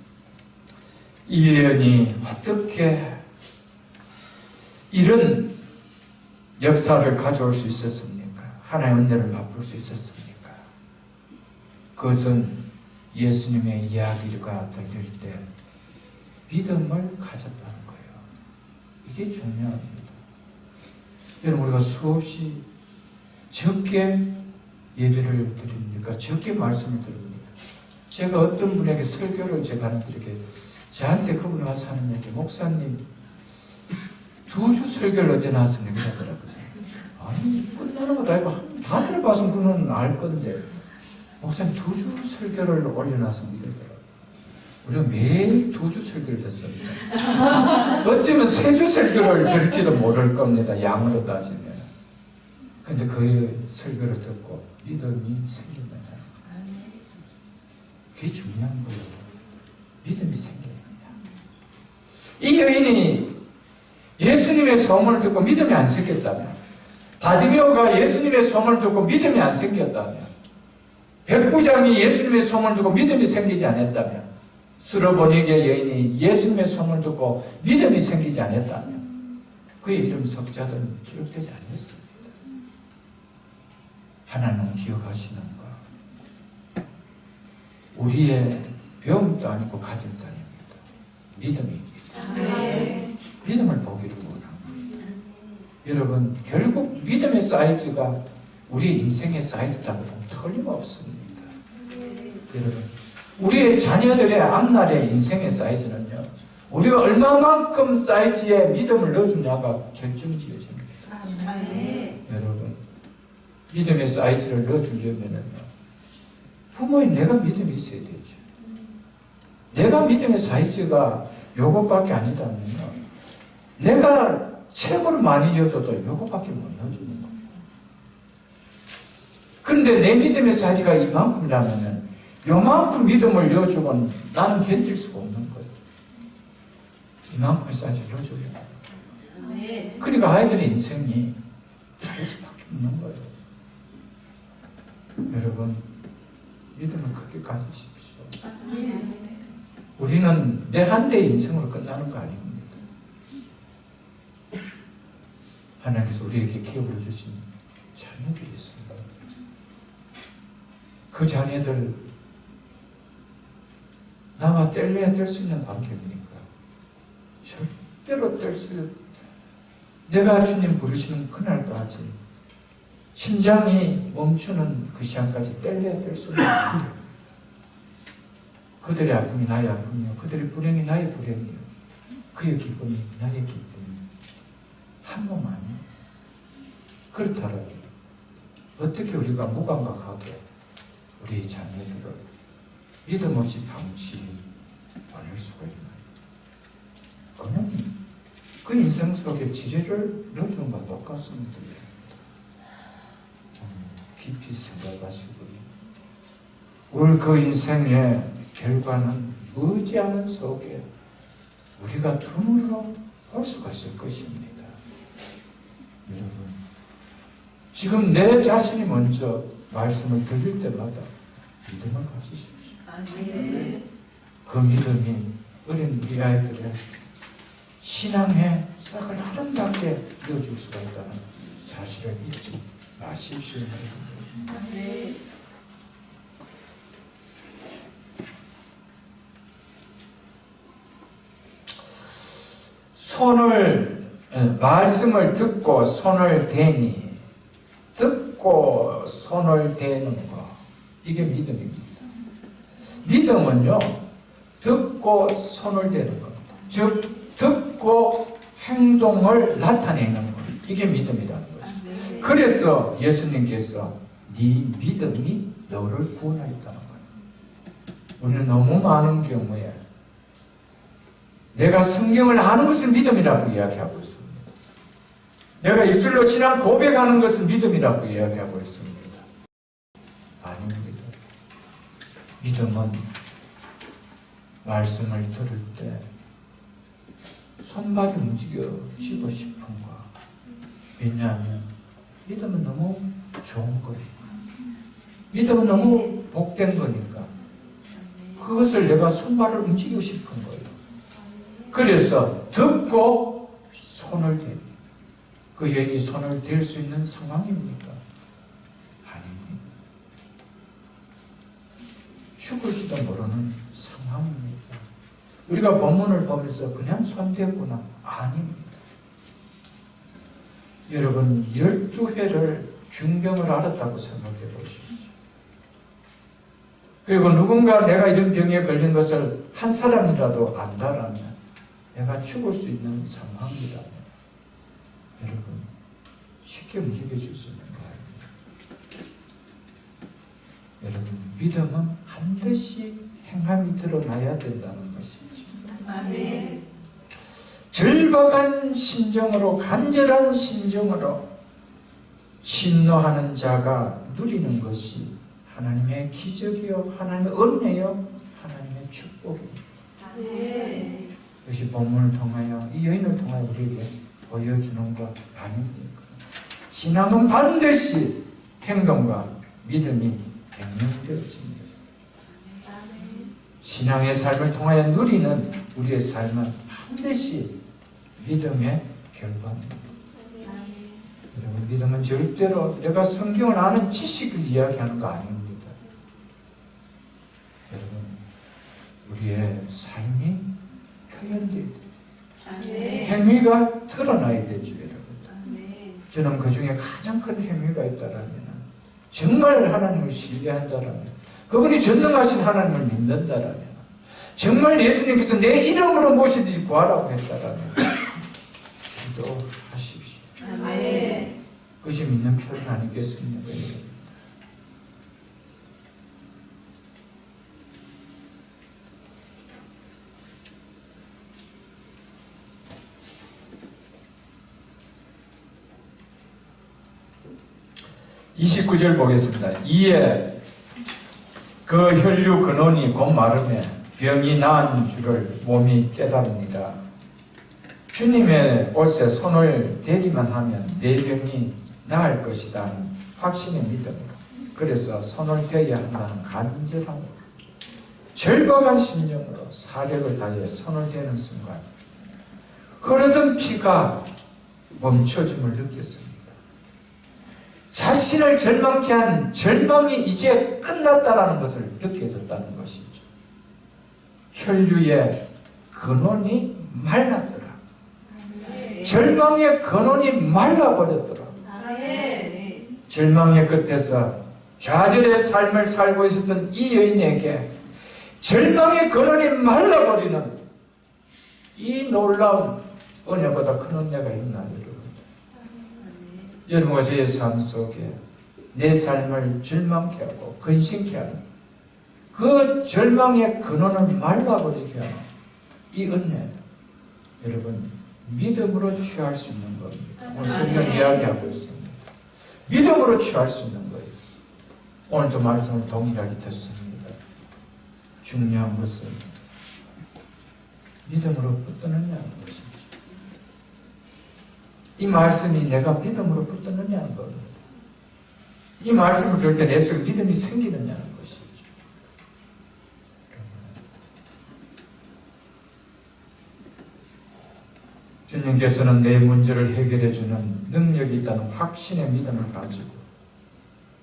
Speaker 1: 이 예언이 어떻게 이런 역사를 가져올 수 있었습니까? 하나님의 은혜를 맛볼 수 있었습니까? 그것은 예수님의 이야기가 들릴 때 믿음을 가졌다는 거예요. 이게 중요합니다. 여러분, 우리가 수없이 적게 예배를 드립니까? 적게 말씀을 들습니까? 제가 어떤 분에게 설교를 제가 하는데 이렇게 저한테 그분이 와서 하는 얘기, 목사님 2주 설교를 어디 나왔습니까? 그러더라고요. 아니, 끝나는 것도 아니고 다 들어봐서 그는 알 건데 목사님 2주 설교를 올려놨습니다. 우리가 매일 2주 설교를 듣습니다. 어쩌면 3주 설교를 들을지도 모를 겁니다. 양으로 따지면. 근데 그 설교를 듣고 믿음이 생긴다. 그게 중요한 거예요. 믿음이 생겨야 합니다. 이 여인이 예수님의 소문을 듣고 믿음이 안 생겼다면, 바디메오가 예수님의 소문을 듣고 믿음이 안 생겼다면, 백부장이 예수님의 소문을 듣고 믿음이 생기지 않았다면, 수르보니게 여인이 예수님의 소문을 듣고 믿음이 생기지 않았다면 그의 이름 석자들은 기록되지 않았습니다. 하나님은 기억하시는 것. 우리의 배움도 아니고 가짐도 아닙니다. 믿음입니다. 믿음을 보기를 원합니다. 여러분, 결국 믿음의 사이즈가 우리의 인생의 사이즈라고 보면 틀림없습니다. 여러분, 우리의 자녀들의 앞날의 인생의 사이즈는요, 우리가 얼마만큼 사이즈의 믿음을 넣어주냐가 결정지어집니다. 여러분, 믿음의 사이즈를 넣어주려면요, 부모인 내가 믿음이 있어야 되죠. 내가 믿음의 사이즈가 요것밖에 아니다면요, 내가 최고를 많이 이어줘도 요것밖에 못 넣어주는 거예요. 그런데 내 믿음의 사이즈가 이만큼이라면 요만큼 믿음을 넣어주면 나는 견딜 수가 없는 거예요. 이만큼의 사이즈를 넣어줘야 돼요. 그러니까 아이들의 인생이 다를 수밖에 없는 거예요. 여러분, 믿음을 크게 가지십시오. 우리는 내 한 대의 인생으로 끝나는 거 아닙니다. 하나님께서 우리에게 기업을 주신 자녀들이 있습니다. 그 자녀들 나와 뗄래야 뗄 수 있는 관계입니까? 절대로 뗄 수, 내가 주님 부르시는 그날까지 심장이 멈추는 그 시간까지 뗄래야 뗄 수 있는 관계. 그들의 아픔이 나의 아픔이요, 그들의 불행이 나의 불행이요, 그의 기쁨이 나의 기쁨이요. 한 몸 아니에요. 그렇다면 어떻게 우리가 무감각하게 우리 자녀들을 믿음 없이 방치 보낼 수가 있나요? 그냥 그 인생 속에 지혜를 넣어주는 것과 똑같습니다. 깊이 생각하시고 우리 그 인생의 결과는 머지않은 속에 우리가 눈으로 볼 수가 있을 것입니다. 여러분, 지금 내 자신이 먼저 말씀을 들릴 때마다 믿음을 가지십시오.
Speaker 2: 아멘.
Speaker 1: 그 믿음이 어린 우리 아이들의 신앙의 싹을 아름답게 이어줄 수가 있다는 사실을 잊지 마십시오.
Speaker 2: 아멘.
Speaker 1: 말씀을 듣고 손을 대니, 듣고 손을 대는 거, 이게 믿음입니다. 믿음은요, 듣고 손을 대는 겁니다. 즉, 듣고 행동을 나타내는 것, 이게 믿음이라는 것이죠. 그래서 예수님께서 네 믿음이 너를 구원하였다는 거예요. 우리는 너무 많은 경우에 내가 성경을 아는 것은 믿음이라고 이야기하고 있습니다. 내가 입술로 신앙 고백하는 것은 믿음이라고 이야기하고 있습니다. 아닙니다. 믿음은 말씀을 들을 때 손발이 움직여지고 싶은 거. 왜냐하면 믿음은 너무 좋은 거니까. 믿음은 너무 복된 거니까. 그것을 내가 손발을 움직이고 싶은 거예요. 그래서 듣고 손을 댑니다. 그 여인이 손을 댈 수 있는 상황입니까? 아닙니다. 죽을지도 모르는 상황입니다. 우리가 본문을 보면서 그냥 손댔구나. 아닙니다. 여러분 12회를 중병을 앓았다고 생각해 보십시오. 그리고 누군가 내가 이런 병에 걸린 것을 한 사람이라도 안다라면 내가 죽을 수 있는 상황이라면 여러분 쉽게 움직여줄 수 있는 거 아닙니까? 여러분 믿음은 반드시 행함이 드러나야 된다는 것이죠.
Speaker 2: 아멘.
Speaker 1: 절박한 심정으로 간절한 심정으로 심노하는 자가 누리는 것이 하나님의 기적이요 하나님의 은혜요 하나님의 축복입니다.
Speaker 2: 아멘.
Speaker 1: 이것이 본문을 통하여 이 여인을 통하여 우리에게 보여주는 것 아닙니까? 신앙은 반드시 행동과 믿음이 병명되어집니다. 신앙의 삶을 통하여 누리는 우리의 삶은 반드시 믿음의 결과입니다. 여러분 믿음은 절대로 내가 성경을 아는 지식을 이야기하는 거 아닙니다. 여러분 우리의 삶이 표현돼야 돼요. 행위가 드러나야 되죠. 여러분. 저는 그 중에 가장 큰 행위가 있다라면 정말 하나님을 신뢰한다라면 그분이 전능하신 하나님을 믿는다라면 정말 예수님께서 내 이름으로 무엇이든지 구하라고 했다라면 기도하십시오.
Speaker 2: 아멘.
Speaker 1: 그것이 믿는 표현 아니겠습니까? 여러분? 29절 보겠습니다. 이에 그 혈류 근원이 곧 마름에 병이 나은 줄을 몸이 깨달습니다. 주님의 옷에 손을 대기만 하면 내 병이 나을 것이다 하는 확신의 믿음으로 그래서 손을 대야 한다는 간절함으로 절박한 심정으로 사력을 다해 손을 대는 순간 흐르던 피가 멈춰짐을 느꼈습니다. 자신을 절망케 한 절망이 이제 끝났다라는 것을 느껴졌다는 것이죠. 혈류의 근원이 말랐더라. 절망의 근원이 말라버렸더라. 절망의 끝에서 좌절의 삶을 살고 있었던 이 여인에게 절망의 근원이 말라버리는 이 놀라운 은혜보다 큰 은혜가 있나 여러분. 여러분과 저의 삶 속에 내 삶을 절망케 하고 근심케 하는 그 절망의 근원을 말라버리게 하는 이 은혜, 여러분 믿음으로 취할 수 있는 겁니다. 오늘 성경 이야기하고 있습니다. 믿음으로 취할 수 있는 거예요. 오늘도 말씀을 동일하게 듣습니다. 중요한 것은 믿음으로 붙드느냐는 것이죠. 이 말씀이 내가 믿음으로 붙드느냐는 겁니다. 이 말씀을 들을 때 내 속에 믿음이 생기느냐는 것이죠. 주님께서는 내 문제를 해결해주는 능력이 있다는 확신의 믿음을 가지고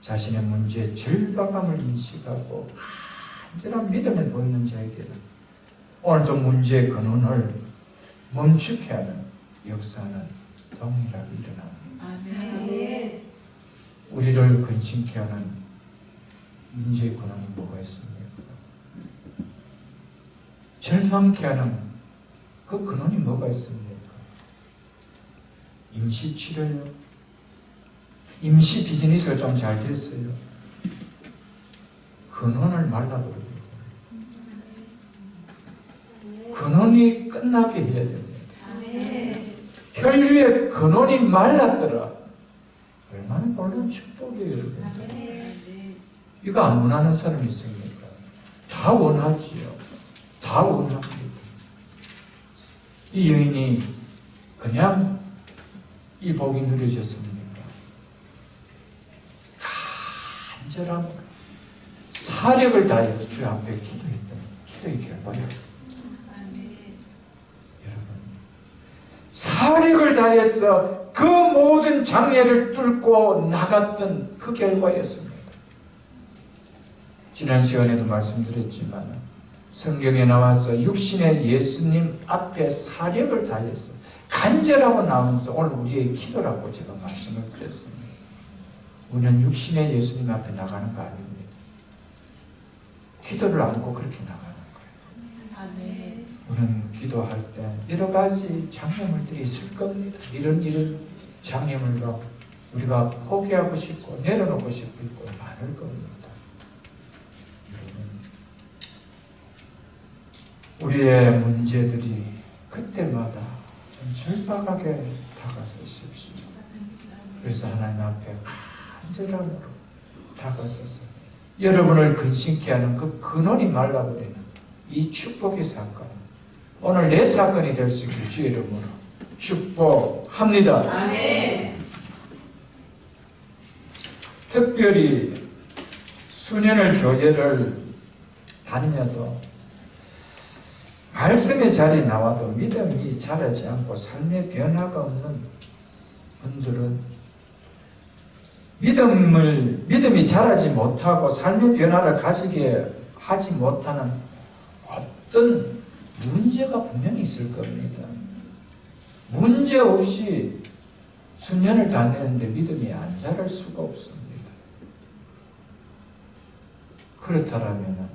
Speaker 1: 자신의 문제의 절박함을 인식하고 간절한 믿음을 보이는 자에게는 오늘도 문제의 근원을 멈추게 하는 역사는 동일하게 일어납니다.
Speaker 2: 아멘.
Speaker 1: 우리를 근심케 하는 문제의 근원이 뭐가 있습니까? 절망케 하는 그 근원이 뭐가 있습니까? 임시치료요. 임시 비즈니스가 좀 잘 됐어요. 근원을 말라버리고 근원이 끝나게 해야 됩니다.
Speaker 2: 아멘.
Speaker 1: 혈류의 근원이 말랐더라. 얼마나 놀라운 축복이에요.
Speaker 2: 아멘.
Speaker 1: 이거 안 원하는 사람이 있습니까? 다 원하지요. 다 원합니다. 이 여인이 그냥 이 복이 누려졌습니까? 간절함으로 사력을 다해서 주 앞에 기도했던 기도의 결과였습니다. 여러분, 사력을 다해서 그 모든 장애를 뚫고 나갔던 그 결과였습니다. 지난 시간에도 말씀드렸지만 성경에 나와서 육신의 예수님 앞에 사력을 다해서 간절하고 나오면서 오늘 우리의 기도라고 제가 말씀을 드렸습니다. 우리는 육신의 예수님 앞에 나가는 거 아닙니다. 기도를 안고 그렇게 나가는 거예요.
Speaker 2: 아멘.
Speaker 1: 우리는 기도할 때 여러 가지 장애물들이 있을 겁니다. 이런 장애물로 우리가 포기하고 싶고 내려놓고 싶고 있고 많을 겁니다. 우리의 문제들이 그때마다 좀 절박하게 다가서십시오. 그래서 하나님 앞에 간절함으로 다가서서 여러분을 근심케 하는 그 근원이 말라버리는 이 축복의 사건, 오늘 내 사건이 될 수 있길 주의 이름으로 축복합니다.
Speaker 2: 아멘.
Speaker 1: 특별히 수년을 교회를 다녀도 말씀의 자리에 나와도 믿음이 자라지 않고 삶의 변화가 없는 분들은 믿음이 자라지 못하고 삶의 변화를 가지게 하지 못하는 어떤 문제가 분명히 있을 겁니다. 문제 없이 수년을 다녔는데 믿음이 안 자랄 수가 없습니다. 그렇다면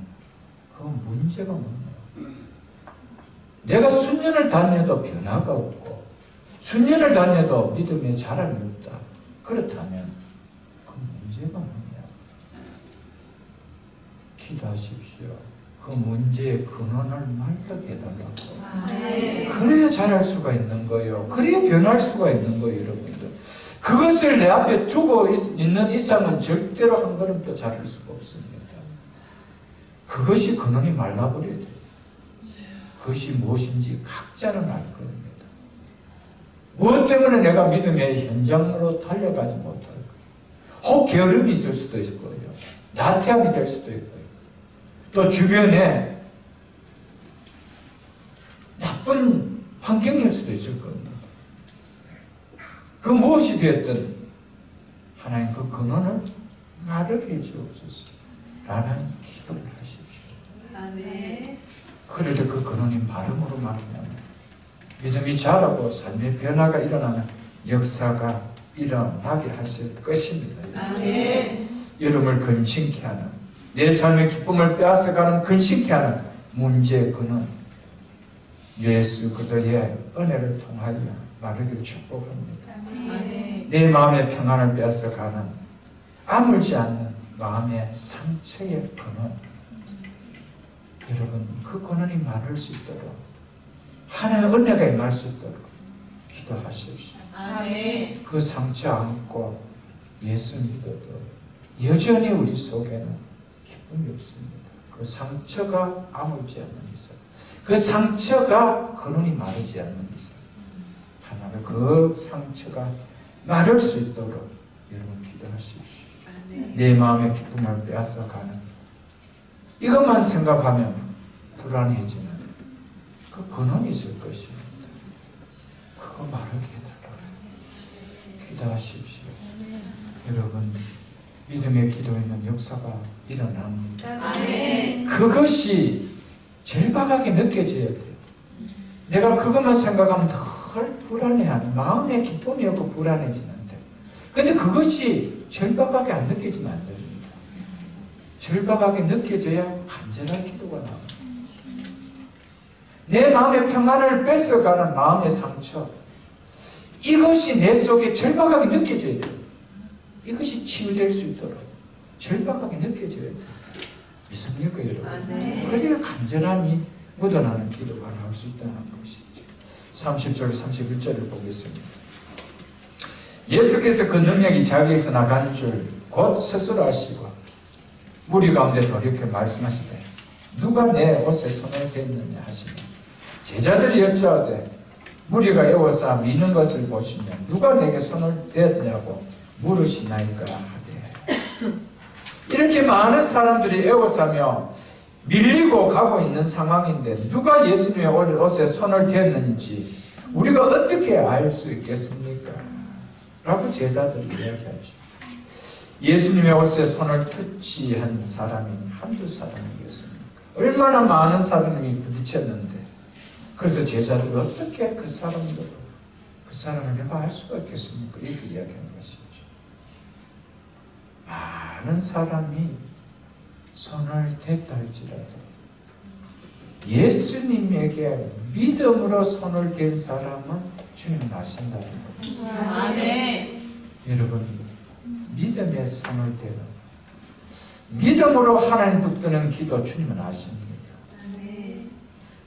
Speaker 1: 그 문제가 뭐냐? 내가 수년을 다녀도 변화가 없고 수년을 다녀도 믿음의 자람이 없다. 그렇다면 그 문제가 뭐냐? 기도하십시오. 그 문제의 근원을 말하게 해달라고.
Speaker 2: 아멘.
Speaker 1: 그래야 자랄 수가 있는 거예요. 그래야 변할 수가 있는 거예요, 여러분들. 그것을 내 앞에 두고 있는 이상은 절대로 한 걸음도 자랄 수가 없습니다. 그것이 근원이 말라버려야 돼요. 그것이 무엇인지 각자는 알 겁니다. 무엇 때문에 내가 믿음의 현장으로 달려가지 못할까? 혹 게으름이 있을 수도 있을 거예요. 나태함이 될 수도 있고요. 또 주변에 나쁜 환경일 수도 있을 겁니다. 그 무엇이 되었든 하나님 그 근원을 마르게 해주옵소서 라는 기도를 하십시오.
Speaker 2: 아멘.
Speaker 1: 그럴 때 그 근원이 마름으로 말하면 믿음이 자라고 삶의 변화가 일어나는 역사가 일어나게 하실 것입니다.
Speaker 2: 아멘.
Speaker 1: 여러분을 근심케 하는 내 삶의 기쁨을 빼앗아가는 근심케 하는 문제의 근원 예수 그리스도의 은혜를 통하여 마르기를 축복합니다.
Speaker 2: 아멘.
Speaker 1: 내 마음의 평안을 뺏어가는 아물지 않는 마음의 상처의 근원, 여러분 그 근원이 마를 수 있도록 하나님의 은혜가 임할 수 있도록 기도하십시오.
Speaker 2: 아멘.
Speaker 1: 그 상처 안고 예수 믿어도 여전히 우리 속에는 기쁨이 없습니다. 그 상처가 아물지 않는 이상, 그 상처가 근원이 마르지 않는 이상, 하나님 그 상처가 마를 수 있도록 여러분 기도하십시오. 내 마음의 기쁨을 빼앗아가는 이것만 생각하면 불안해지는 그 근원이 있을 것입니다. 그거 마르게 해달라고 기도하십시오. 여러분 믿음의 기도에는 역사가 일어납니다.
Speaker 2: 아멘.
Speaker 1: 그것이 절박하게 느껴져야 돼요. 내가 그것만 생각하면 늘 불안해하는 마음의 기쁨이 없고 불안해지는데, 근데 그것이 절박하게 안 느껴지면 안 됩니다. 절박하게 느껴져야 간절한 기도가 나옵니다. 내 마음의 평안을 뺏어가는 마음의 상처, 이것이 내 속에 절박하게 느껴져야 돼요. 이것이 치유될 수 있도록 절박하게 느껴져야 돼요. 믿습니까 여러분?
Speaker 2: 아멘.
Speaker 1: 그래야 간절함이 묻어나는 기도가 나올 수 있다는 것이죠. 30절 31절을 보겠습니다. 예수께서 그 능력이 자기에서 나간 줄 곧 스스로 아시고 무리 가운데 돌이켜 말씀하시되 누가 내 옷에 손을 댔느냐 하시며 제자들이 여쭈어되 무리가 에워싸 미는 것을 보시며 누가 내게 손을 댔냐고 물으시나이까 하되, 이렇게 많은 사람들이 에워싸며 밀리고 가고 있는 상황인데 누가 예수님의 옷에 손을 댔는지 우리가 어떻게 알 수 있겠습니까? 라고 제자들이 이야기하죠. 예수님의 옷에 손을 터치한 사람이 한두 사람이겠습니까? 얼마나 많은 사람이 부딪혔는데, 그래서 제자들이 어떻게 그 사람을 내가 알 수가 있겠습니까? 이렇게 이야기하는 것이죠. 많은 사람이 손을 댔다 할지라도 예수님에게 믿음으로 손을 댄 사람은 주님은 아신다는 겁니다.
Speaker 2: 아멘.
Speaker 1: 여러분 믿음의 손을 대는 믿음으로 하나님 붙드는 기도 주님은 아십니다.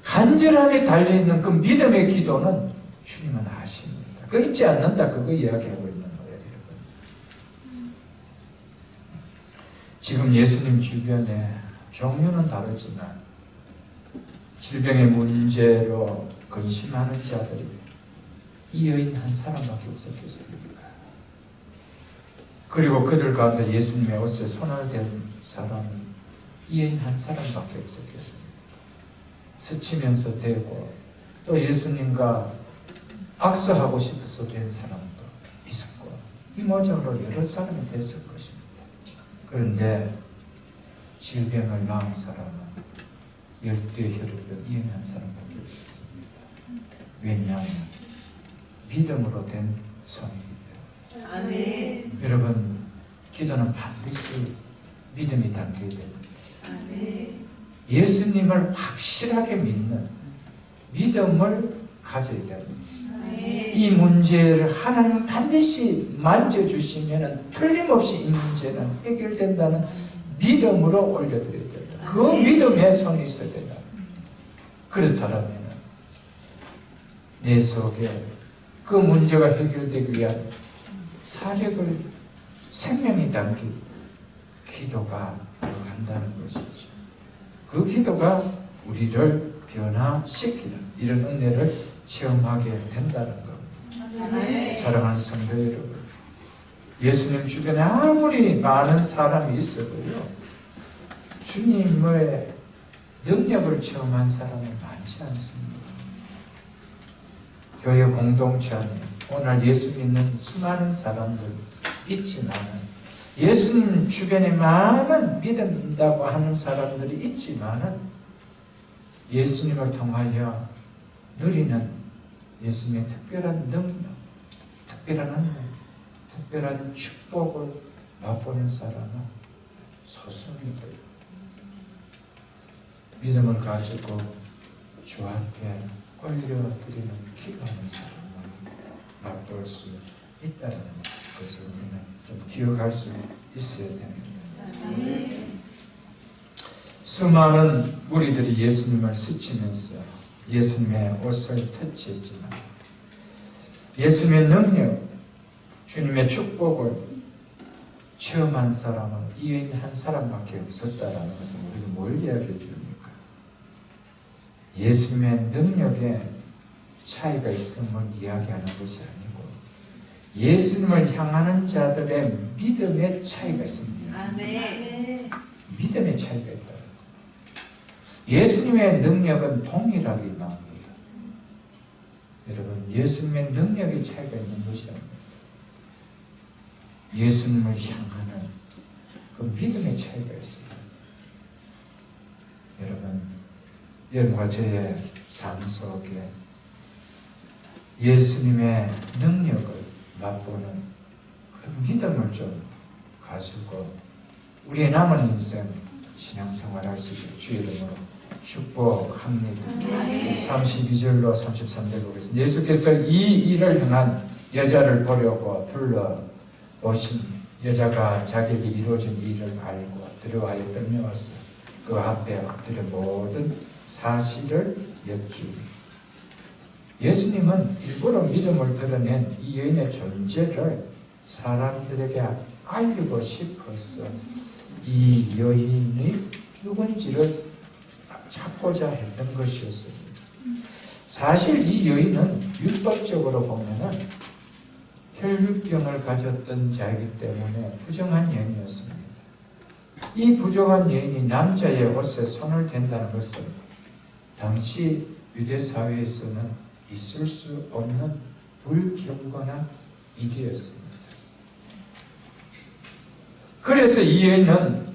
Speaker 1: 간절함이 달려있는 그 믿음의 기도는 주님은 아십니다. 그 잊지 않는다, 그거 이야기하고 있는 거예요. 여러분 지금 예수님 주변에 종류는 다르지만 질병의 문제로 근심하는 자들이 이 여인 한 사람밖에 없었겠습니까? 그리고 그들 가운데 예수님의 옷에 손을 댄 사람은 이 여인 한 사람밖에 없었겠습니다. 스치면서 대고 또 예수님과 악수하고 싶어서 된 사람도 있었고 이모저모로 여러 사람이 됐을 것입니다. 그런데 질병을 낳은 사람은 12의 혈루병 이 여인 한 사람밖에 없었습니다. 왜냐하면 믿음으로 된 손이기 때문에.
Speaker 2: 아멘.
Speaker 1: 여러분 기도는 반드시 믿음이 담겨야 됩니다.
Speaker 2: 아멘.
Speaker 1: 예수님을 확실하게 믿는 믿음을 가져야 됩니다. 이 문제를 하나님은 반드시 만져주시면 틀림없이 이 문제는 해결된다는 믿음으로 올려드려야 된다. 그 믿음에 손이 있어야 된다. 그렇다면 내 속에 그 문제가 해결되기 위한 사력을 생명이 담긴 기도가 들어간다는 것이죠. 그 기도가 우리를 변화시키는 이런 은혜를 체험하게 된다는 겁니다.
Speaker 2: 아멘.
Speaker 1: 사랑하는 성도 여러분, 예수님 주변에 아무리 많은 사람이 있어도요, 주님의 능력을 체험한 사람은 많지 않습니다. 교회 공동체 안에 오늘 예수 믿는 수많은 사람들 있지만은, 예수님 주변에 많은 믿는다고 하는 사람들이 있지만은, 예수님을 통하여 누리는 예수님의 특별한 능력, 특별한 은혜, 특별한 축복을 맛보는 사람은 소수입니다. 믿음을 가지고 주 앞에 올려드리는 기도하는 사람은 맛볼 수 있다는 것을 우리는 좀 기억할 수 있어야 됩니다. 수많은 무리들이 예수님을 스치면서 예수님의 옷을 터치했지만 예수님의 능력, 주님의 축복을 체험한 사람은 이 여인 한 사람밖에 없었다라는 것은 우리가 뭘 이야기해 줍니까? 예수님의 능력에 차이가 있음을 이야기하는 것이 아니고 예수님을 향하는 자들의 믿음의 차이가 있습니다.
Speaker 2: 아멘.
Speaker 1: 믿음의 차이가 있다. 예수님의 능력은 동일하게 나옵니다. 여러분, 예수님의 능력의 차이가 있는 것이 아닙니다. 예수님을 향하는 그 믿음의 차이가 있습니다. 여러분과 저의 삶 속에 예수님의 능력을 맛보는 그런 믿음을 좀 가지고 우리의 남은 인생 신앙생활 할 수 있도록 주의 이름으로 축복합니다. 32절로 33절 보겠습니다. 예수께서 이 일을 행한 여자를 보려고 둘러보신 여자가 자기에게 이루어진 일을 알고 두려워하여 떨며왔어 그 앞에 엎드려 모든 사실을 여쭈니 예수님은 일부러 믿음을 드러낸 이 여인의 존재를 사람들에게 알리고 싶어서 이 여인이 누군지를 찾고자 했던 것이었습니다. 사실 이 여인은 율법적으로 보면은 혈육병을 가졌던 자이기 때문에 부정한 여인이었습니다. 이 부정한 여인이 남자의 옷에 손을 댄다는 것은 당시 유대 사회에서는 있을 수 없는 불경건한 일이었습니다. 그래서 이 여인은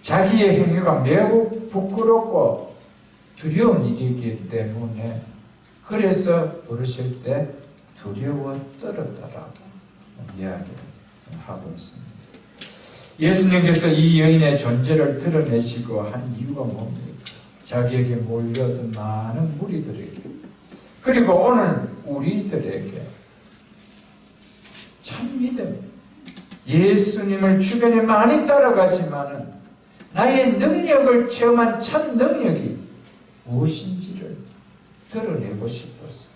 Speaker 1: 자기의 행위가 매우 부끄럽고 두려운 일이기 때문에 그래서 부르실 때 두려워 떨었다라고 이야기하고 있습니다. 예수님께서 이 여인의 존재를 드러내시고 한 이유가 뭡니까? 자기에게 몰려든 많은 무리들에게 그리고 오늘 우리들에게 참 믿음 예수님을 주변에 많이 따라가지만은 나의 능력을 체험한 참 능력이 무엇인지를 드러내고 싶었어.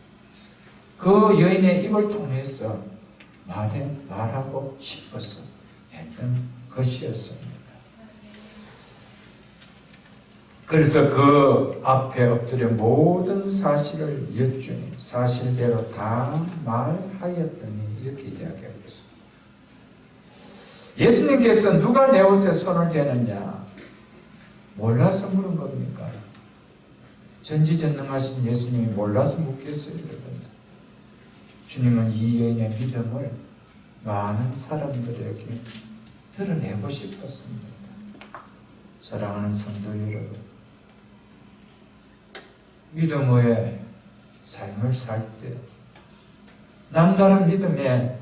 Speaker 1: 그 여인의 입을 통해서 말하고 싶어서 했던 것이었습니다. 그래서 그 앞에 엎드려 모든 사실을 여쭈니 사실대로 다 말하였더니 이렇게 이야기하고 있습니다. 예수님께서 누가 내 옷에 손을 대느냐 몰라서 물은 겁니까? 전지전능하신 예수님이 몰라서 묻겠어요, 여러분. 주님은 이 여인의 믿음을 많은 사람들에게 드러내고 싶었습니다. 사랑하는 성도 여러분, 믿음의 삶을 살 때 남다른 믿음의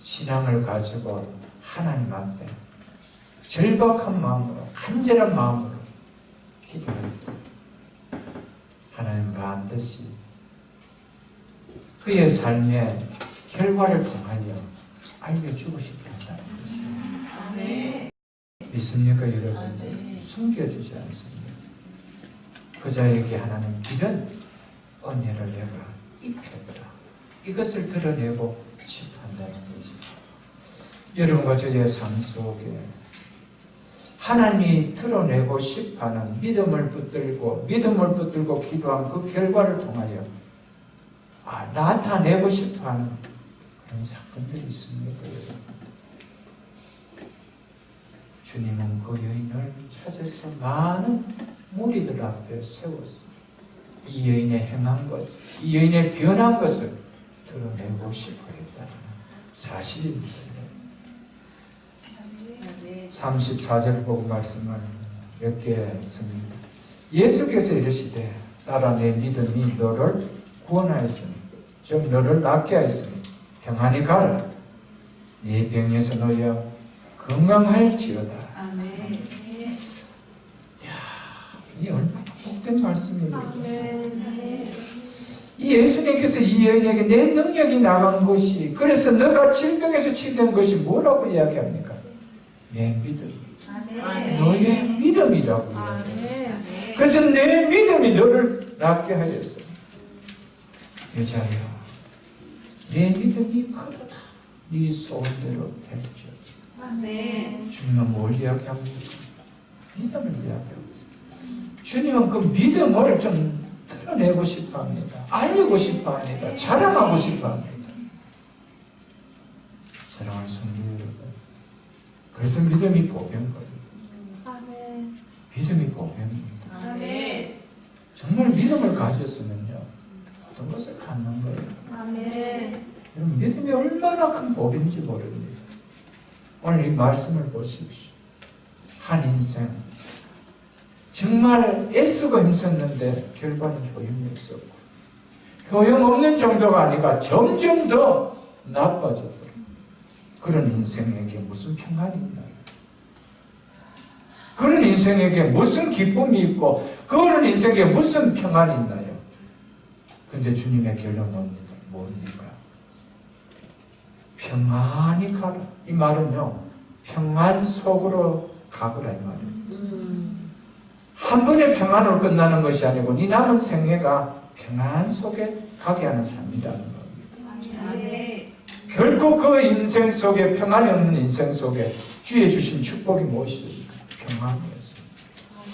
Speaker 1: 신앙을 가지고 하나님 앞에 절박한 마음으로 간절한 마음으로 기도할 때 하나님 반드시 그의 삶의 결과를 통하여 알려주고 싶어 한다는 것입니다. 믿습니까 여러분? 숨겨주지 않습니다. 그 자에게 하나님 이런 은혜를 내가 입혀보라. 이것을 드러내고 싶어 한다는 것입니다. 여러분과 저의 삶 속에 하나님이 드러내고 싶어하는 믿음을 붙들고 기도한 그 결과를 통하여 나타내고 싶어하는 그런 사건들이 있습니까 여러분? 주님은 그 여인을 찾아서 많은 무리들 앞에 세웠습니다. 이 여인의 행한 것, 이 여인의 변한 것을 드러내고 싶어 했다는 사실입니다. 34절 보고 말씀을 몇 개 했습니다. 예수께서 이르시되 따라 내 믿음이 너를 구원하였으니 즉 너를 낫게 하였으니 평안히 가라. 네 병에서 놓여 건강할지어다.
Speaker 2: 아멘.
Speaker 1: 이 얼마나 복된 말씀입니다. 이 예수님께서 이 여인에게 내 능력이 나간 것이, 그래서 너가 질병에서 치유된 것이 뭐라고 이야기합니까? 내 믿음.
Speaker 2: 아멘.
Speaker 1: 너의 믿음이라고 이야기합니다. 그래서 내 믿음이 너를 낫게 하였어. 여자여, 내 믿음이 크다. 네 소원대로 될지어다.
Speaker 2: 아멘.
Speaker 1: 주님은 뭘 이야기합니까? 믿음을 이야기하고 있습니다. 주님은 그 믿음을 좀 드러내고 싶어 합니다. 알리고 싶어 합니다. 자랑하고 싶어 합니다. 사랑하는 성도 여러분, 그래서 믿음이 보배인 거예요.
Speaker 2: 아멘.
Speaker 1: 믿음이 보배입니다.
Speaker 2: 아멘.
Speaker 1: 정말 믿음을 가졌으면요, 모든 것을 갖는 거예요.
Speaker 2: 아멘.
Speaker 1: 여러분, 믿음이 얼마나 큰 법인지 모릅니다. 오늘 이 말씀을 보십시오. 한 인생 정말 애쓰고 힘썼는데 결과는 효용이 없었고, 효용없는 정도가 아니라 점점 더 나빠졌고, 그런 인생에게 무슨 평안이 있나요? 그런 인생에게 무슨 기쁨이 있고, 그런 인생에게 무슨 평안이 있나요? 근데 주님의 결론은 뭡니까? 평안히 가라. 이 말은요, 평안 속으로 가거라 이 말이에요. 한 번의 평안으로 끝나는 것이 아니고 네 남은 생애가 평안 속에 가게 하는 삶이라는 겁니다.
Speaker 2: 아멘.
Speaker 1: 결코 그 인생 속에, 평안이 없는 인생 속에 주의 주신 축복이 무엇입니까? 평안이었습니다.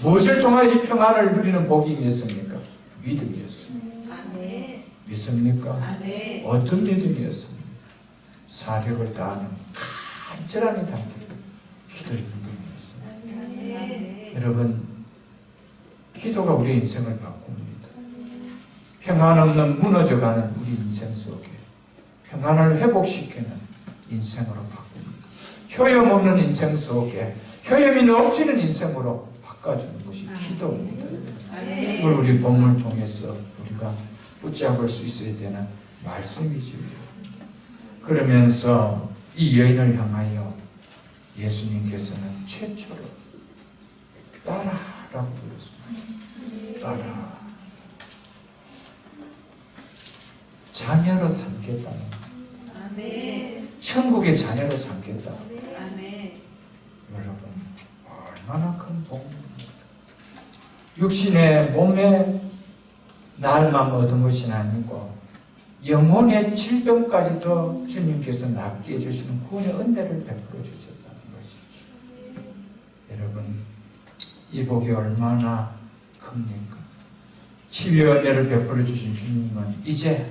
Speaker 1: 무엇을 통하여 이 평안을 누리는 복이 있었습니까? 믿음이었습니다.
Speaker 2: 아멘.
Speaker 1: 믿습니까?
Speaker 2: 아멘.
Speaker 1: 어떤 믿음이었습니까? 사력을 다하는 간절함이 담긴 기도의 믿음이었습니다.
Speaker 2: 아멘.
Speaker 1: 여러분, 기도가 우리 인생을 바꿉니다. 평안 없는 무너져가는 우리 인생 속에 평안을 회복시키는 인생으로 바꿉니다. 효염 없는 인생 속에 효염이 넘치는 인생으로 바꿔주는 것이 기도입니다.
Speaker 2: 아멘.
Speaker 1: 이걸 우리 본문을 통해서 우리가 붙잡을 수 있어야 되는 말씀이죠. 그러면서 이 여인을 향하여 예수님께서는 최초로 따라라고 부르셨습니다. 따라. 자녀로 삼겠다는,
Speaker 2: 아멘.
Speaker 1: 천국의 자녀로 삼겠다.
Speaker 2: 아멘.
Speaker 1: 여러분, 얼마나 큰 복입니다. 육신의 몸의 날만 얻은 것이 아니고 영혼의 질병까지도 주님께서 낫게 해주시는 구원의 은혜를 베풀어 주셨다는 것이죠. 여러분, 이 복이 얼마나 큽니까? 치유의 은혜를 베풀어 주신 주님은 이제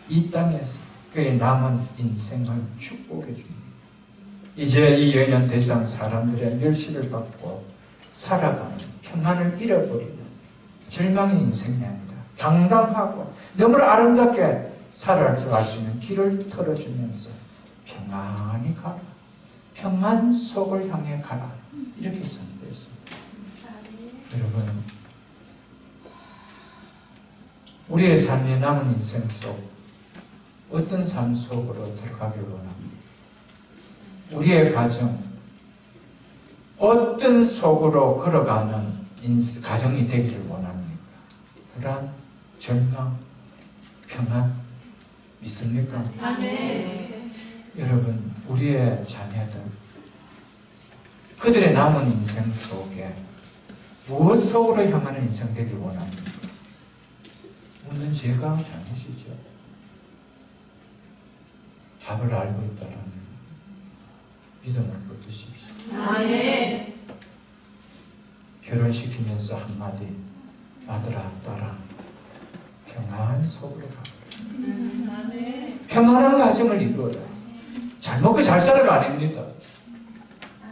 Speaker 1: 이 땅에서 그의 남은 인생을 축복해 줍니다. 이제 이 여인은 더 이상 사람들의 멸시를 받고 살아가는, 평안을 잃어버리는 절망의 인생이 아니라 당당하고 너무나 아름답게 살아갈 수 있는 길을 털어주면서 평안히 가라, 평안 속을 향해 가라, 이렇게 선포했습니다. 여러분, 우리의 삶의 남은 인생 속 어떤 삶 속으로 들어가길 원합니다. 우리의 가정, 어떤 속으로 걸어가는 가정이 되기를 원합니까? 불안, 절망, 평안, 믿습니까?
Speaker 2: 아멘.
Speaker 1: 여러분, 우리의 자녀들, 그들의 남은 인생 속에 무엇 속으로 향하는 인생 되길 원합니까? 물론 제가 잘못이죠. 답을 알고 있다면 믿음을 붙드십시오.
Speaker 2: 아멘.
Speaker 1: 결혼시키면서 한마디, 아들아, 딸아, 평안 속으로 가라.
Speaker 2: 아멘.
Speaker 1: 평안한 가정을 이루어라. 잘 먹고 잘 살아가 아닙니다.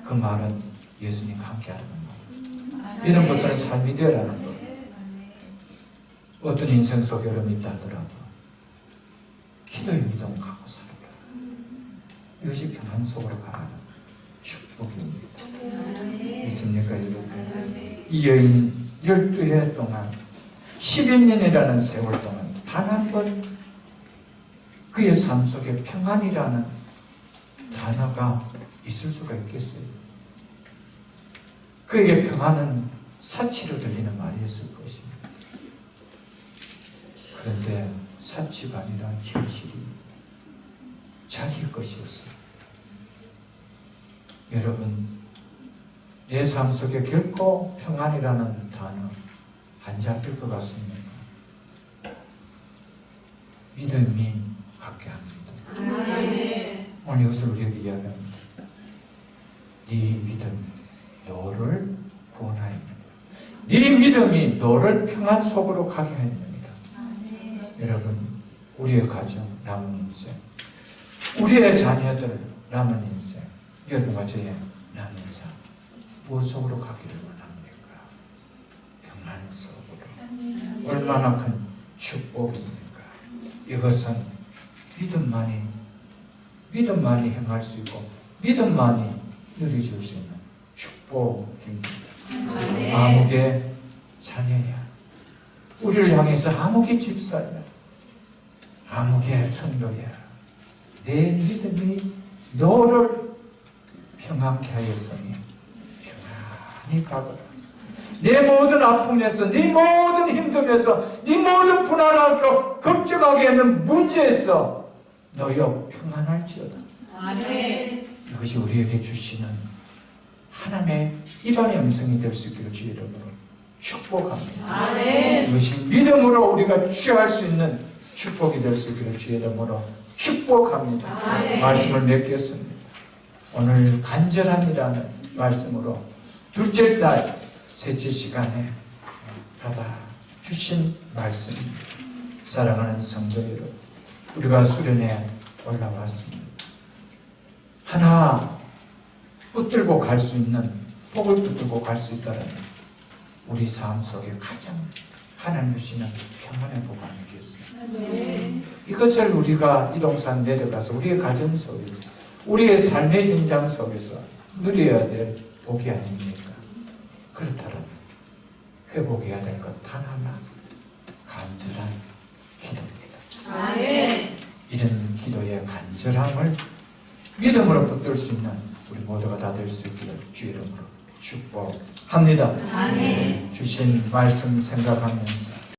Speaker 1: 그 말은 예수님과 함께 하는 말. 믿음 붙드는 삶이 되어라는 것. 어떤 인생 속에 어려움이 있다 하더라도 기도의 믿음을 갖고 살아라. 이것이 평안 속으로 가라는 축복입니다. 있습니까, 여러분? 이 여인 12해 동안 12년이라는 세월 동안 단 한 번 그의 삶 속에 평안이라는 단어가 있을 수가 있겠어요? 그에게 평안은 사치로 들리는 말이었을 것입니다. 그런데 사치가 아니라 현실이 자기 것이었어요. 여러분, 내 삶 속에 결코 평안이라는 단어 안 잡힐 것 같습니다. 믿음이 갖게 합니다.
Speaker 2: 아멘.
Speaker 1: 오늘 이것을 우리에게 이야기합니다. 네 믿음이 너를 구원하였느니라. 네 믿음이 너를 평안 속으로 가게 하였느니라. 여러분, 우리의 가정, 남은 인생, 우리의 자녀들, 남은 인생, 여러분과 저의 남은 삶, 무엇 속으로 가기를 원합니까? 평안 속으로. 얼마나 큰 축복입니까? 이것은 믿음만이 행할 수 있고 믿음만이 누려줄 수 있는 축복입니다. 아무개 자녀야, 우리를 향해서 아무개 집사야, 아무개 성도야, 내 믿음이 너를 평안케 하였으니 평안히 가거라. 내 모든 아픔에서, 네 모든 힘듦에서, 네 모든 불안하고 걱정하게 하는 문제에서 너여 평안할지어다.
Speaker 2: 아멘.
Speaker 1: 이것이 우리에게 주시는 하나님의 입안의 음성이 될 수 있기를 주의 이름으로 축복합니다.
Speaker 2: 아멘.
Speaker 1: 이것이 믿음으로 우리가 취할 수 있는 축복이 될 수 있기를 주의 이름으로 축복합니다.
Speaker 2: 아멘.
Speaker 1: 말씀을 맺겠습니다. 오늘 간절함이라는 말씀으로 둘째 날 셋째 시간에 받아 주신 말씀입니다. 사랑하는 성도 여러분, 우리가 수련회 올라왔습니다. 하나 붙들고 갈 수 있는, 복을 붙들고 갈 수 있다면 우리 삶 속에 가장 하나님 주시는 평안의 복 아니겠습니까? 이것을 우리가 이동산 내려가서 우리의 가정 속에서, 우리의 삶의 현장 속에서 누려야 될 복이 아닙니까? 그렇다면 회복해야 될 것 단 하나, 간절한 기도입니다.
Speaker 2: 아멘.
Speaker 1: 이런 기도의 간절함을 믿음으로 붙들 수 있는 우리 모두가 다 될 수 있기를 주의 이름으로 축복합니다.
Speaker 2: 아멘.
Speaker 1: 주신 말씀 생각하면서